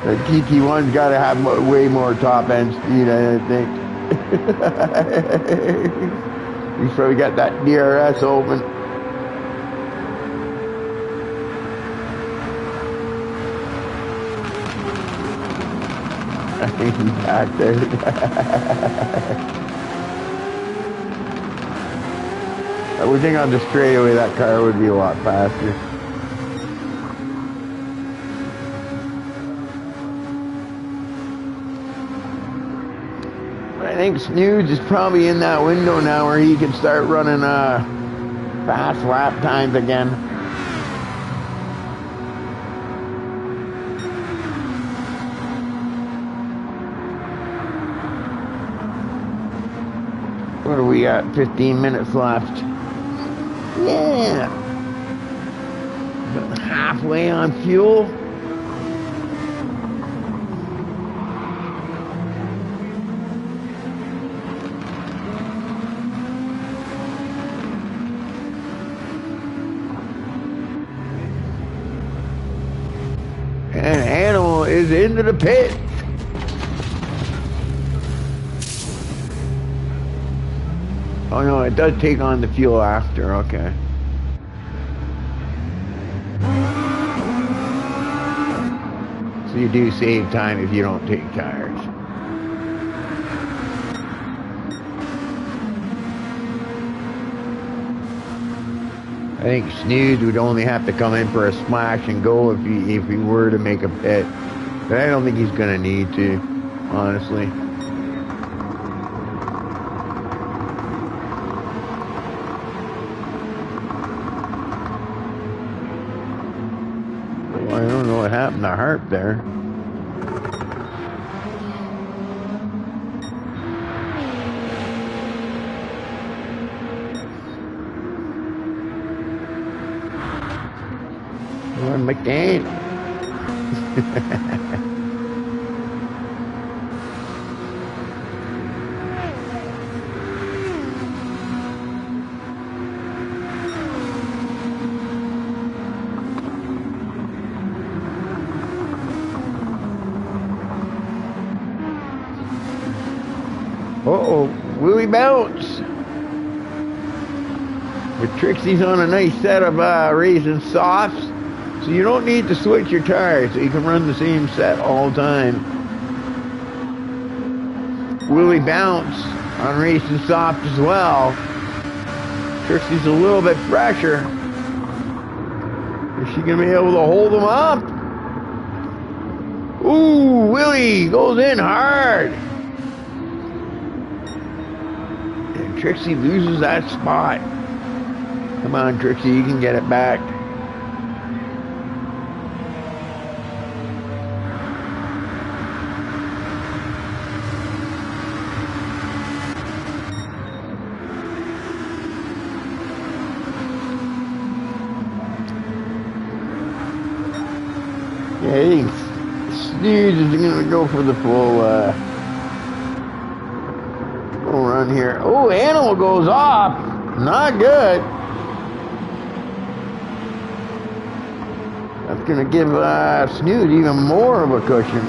The GT1's got to have way more top end speed, I think. He's probably got that DRS open. I think he's back there. I would think on the straightaway that car would be a lot faster. I think Snoods is probably in that window now where he can start running fast lap times again. What do we got? 15 minutes left. Yeah. About halfway on fuel. And Animal is into the pit. Oh no, it does take on the fuel after, okay. So you do save time if you don't take tires. I think Snoods would only have to come in for a splash and go if he were to make a pit. But I don't think he's going to need to, honestly. Well, I don't know what happened to Harp there. McCann. Uh-oh, Willie Bounce. But Trixie's on a nice set of racing softs. So you don't need to switch your tires, so you can run the same set all the time. Willie bounce on racing soft as well. Trixie's a little bit fresher. Is she going to be able to hold him up? Ooh, Willie goes in hard. And Trixie loses that spot. Come on, Trixie, you can get it back. Yeah, I think Snooze is going to go for the full run here. Oh, Animal goes off. Not good. That's going to give Snooze even more of a cushion.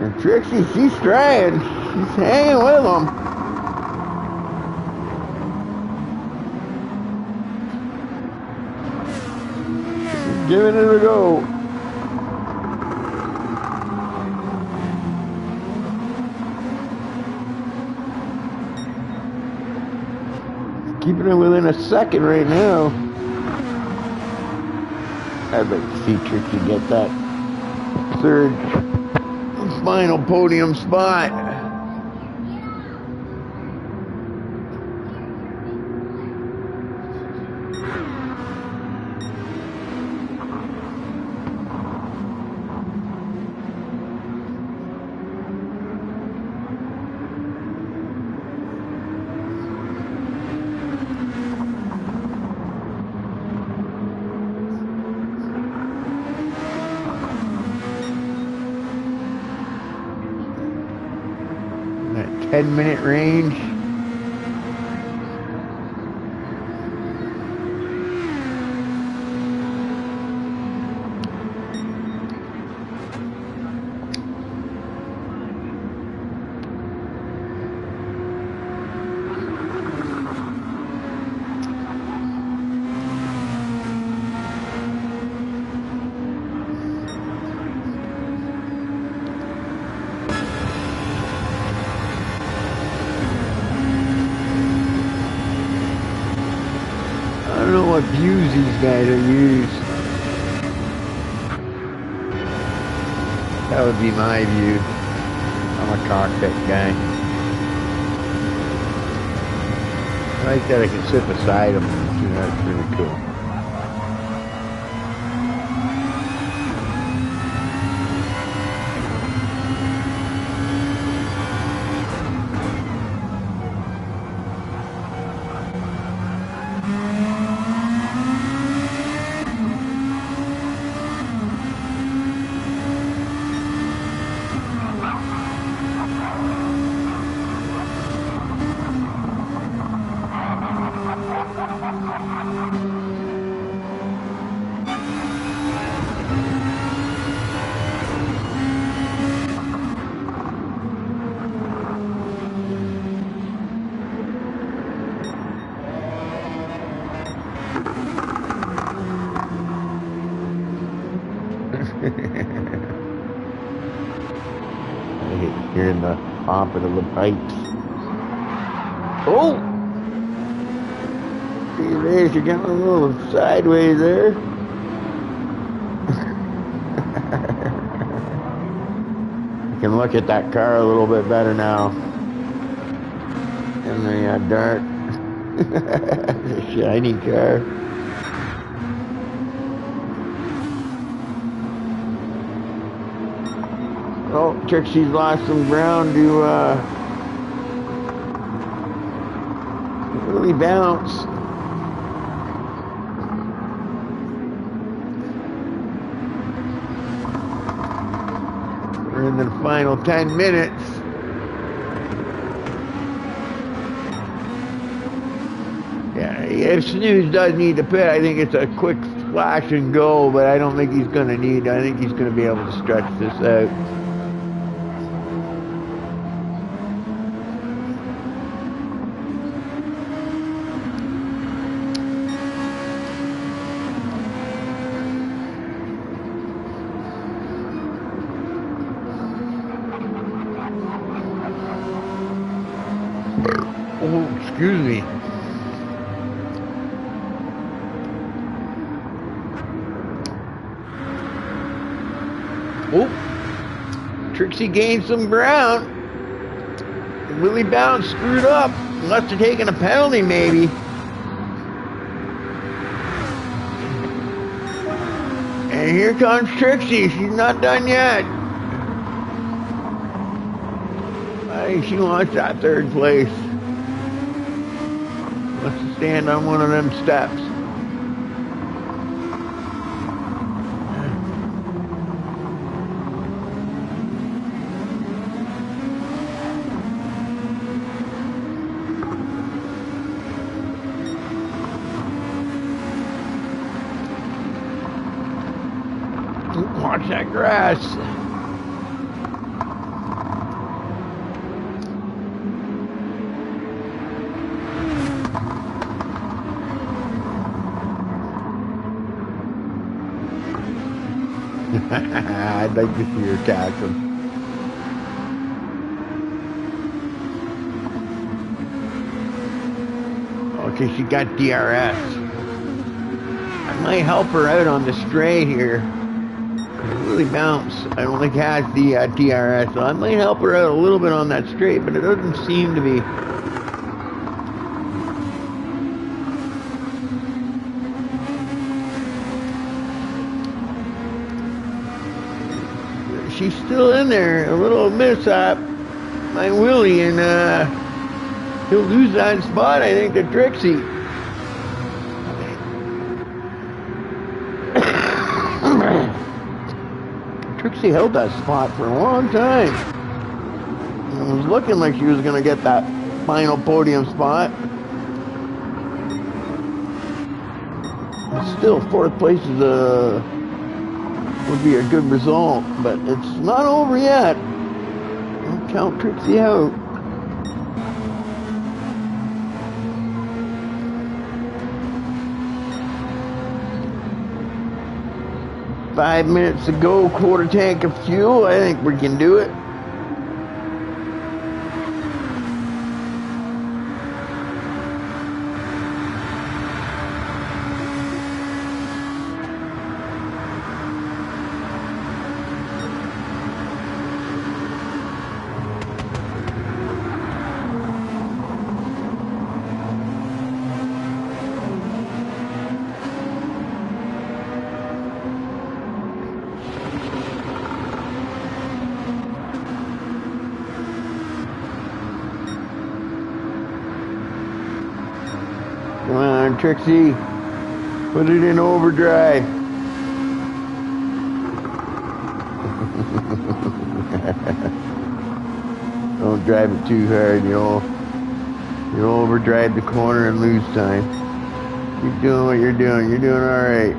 And Trixie, she's trying. She's hanging with him. Giving it a go. Keeping it within a second right now. I'd like to see Trixie get that third final podium spot. That 10-minute range. I don't know what views these guys are used. That would be my view. I'm a cockpit guy. I like that I can sit beside them. That's really cool. I hate hearing the popping of the pipes. Oh! See, Ray, you're getting a little sideways there. I can look at that car a little bit better now. In the dark. It's a shiny car. Oh, Trixie's lost some ground to really bounce. We're in the final 10 minutes. Yeah, if Snooze does need to pit, I think it's a quick splash and go, but I don't think he's going to need, I think he's going to be able to stretch this out. Excuse me. Oh, Trixie gained some ground. Willie Bounce screwed up. Must have taken a penalty, maybe. And here comes Trixie. She's not done yet. I think she wants that third place. Wants to stand on one of them steps. Watch that grass. I'd like to see her tackle. Okay, she got DRS. I might help her out on the straight here. Really Bounce, I don't think has the DRS, so I might help her out a little bit on that straight, but it doesn't seem to be. She's still in there, a little mishap by Willie, and he'll lose that spot, I think, to Trixie. Trixie held that spot for a long time. It was looking like she was going to get that final podium spot. Still, fourth place is would be a good result, but it's not over yet. Don't count Trixie out. Five minutes to go, quarter tank of fuel. I think we can do it. Come on, Trixie. Put it in overdrive. Don't drive it too hard, you'll overdrive the corner and lose time. Keep doing what you're doing. You're doing all right.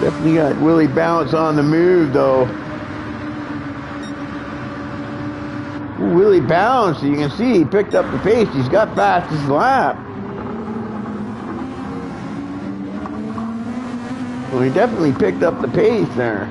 Definitely got Willie Bounce on the move, though. Willie Bounce, you can see he picked up the pace. He's got fastest lap. Well, he definitely picked up the pace there.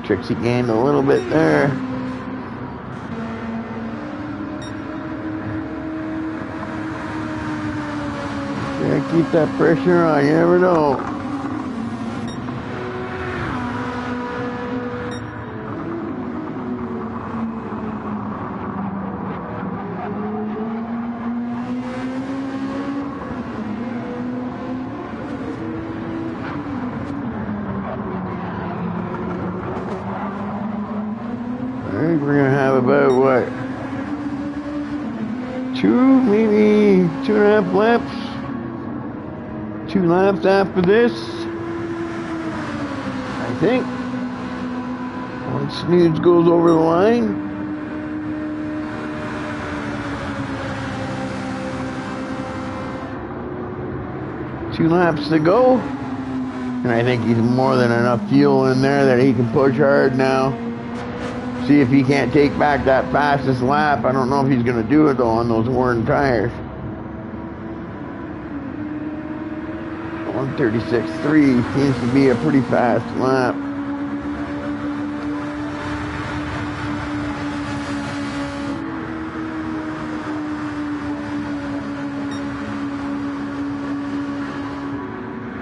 Trixie gained a little bit there. Yeah, keep that pressure on, you never know. about what? Maybe 2.5 laps. 2 laps after this, I think. Once Snoods goes over the line. Two laps to go. And I think he's more than enough fuel in there that he can push hard now. See if he can't take back that fastest lap. I don't know if he's going to do it though on those worn tires. 136.3 seems to be a pretty fast lap.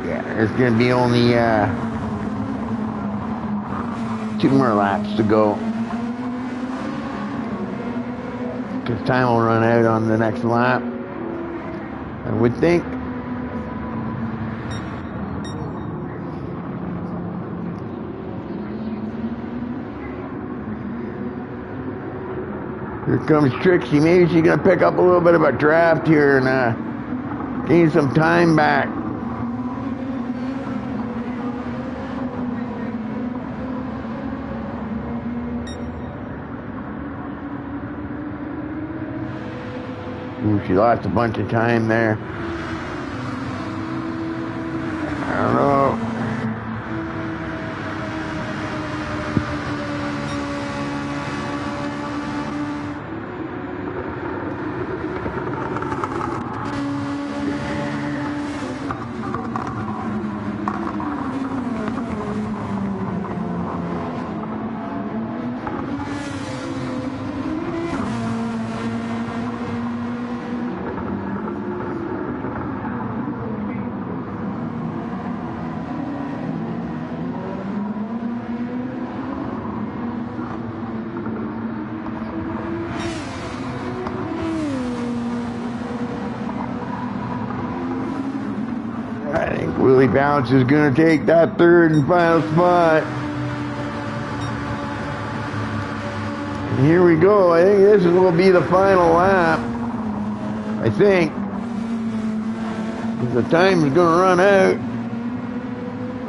Yeah, there's going to be only 2 more laps to go. Because time will run out on the next lap, I would think. Here comes Trixie. Maybe she's going to pick up a little bit of a draft here and gain some time back. Ooh, she lost a bunch of time there. I don't know. I think Willie Bounce is going to take that third and final spot. And here we go. I think this will be the final lap. I think. The time is going to run out.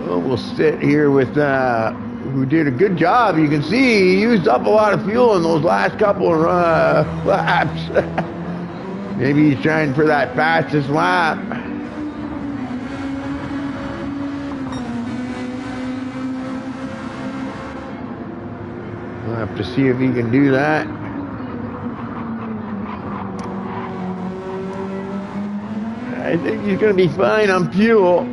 Well, we'll sit here with who did a good job. You can see he used up a lot of fuel in those last couple of laps. Maybe he's trying for that fastest lap. We'll have to see if he can do that. I think he's going to be fine on fuel.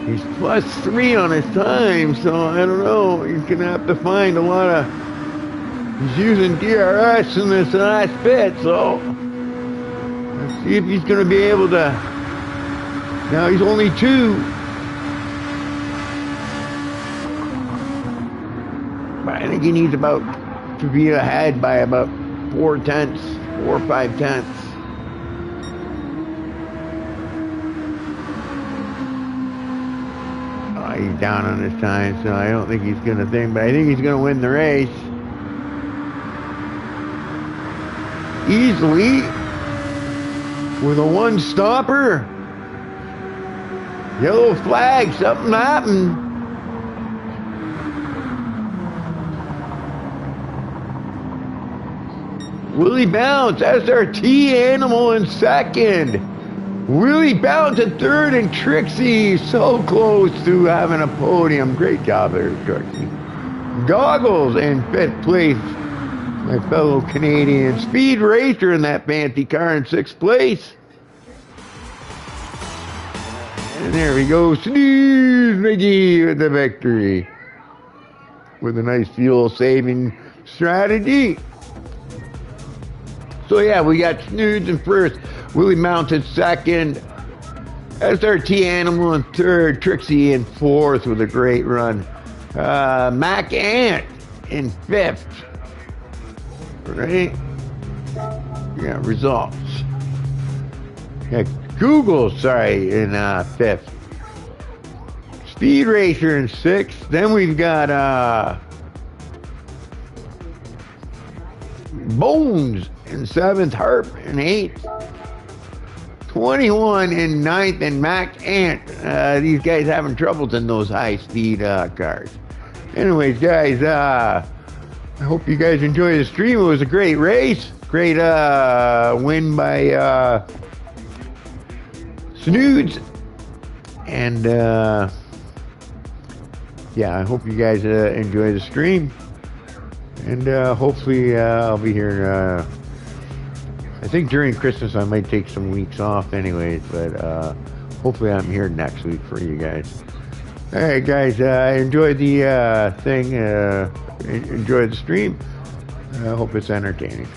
He's +3 on his time, so I don't know. He's going to have to find a lot of... He's using DRS in this last pit, so... Let's see if he's going to be able to... Now he's only 2. But I think he needs about... to be ahead by about 4 tenths, 4 or 5 tenths. He's down on his time, so I don't think he's going to think, but I think he's going to win the race. Easily. With a 1-stopper. Yellow flag, something happened. Willie Bounce, SRT Animal in second. Willie Bounce at third, and Trixie so close to having a podium. Great job there, Trixie. Goggles in 5th place. My fellow Canadian Speed Racer in that fancy car in 6th place. And there we go. Snooze McGee with the victory. With a nice fuel saving strategy. So yeah, we got Snoods in first, Willie Bounce in second, SRT Animal in third, Trixie in fourth with a great run. Mac Ant in 5th. Right? Yeah, results. Yeah, Google, sorry, in 5th. Speed Racer in 6th. Then we've got Bones in 7th. Harp in 8th. 21 in 9th, and Mac Ant. These guys having troubles in those high-speed cars. Anyways, guys, I hope you guys enjoyed the stream. It was a great race. Great win by Snoods. And yeah, I hope you guys enjoy the stream. And hopefully I'll be here. I think during Christmas I might take some weeks off anyways, but hopefully I'm here next week for you guys. All right, guys, enjoy the thing. Enjoy the stream. I hope it's entertaining.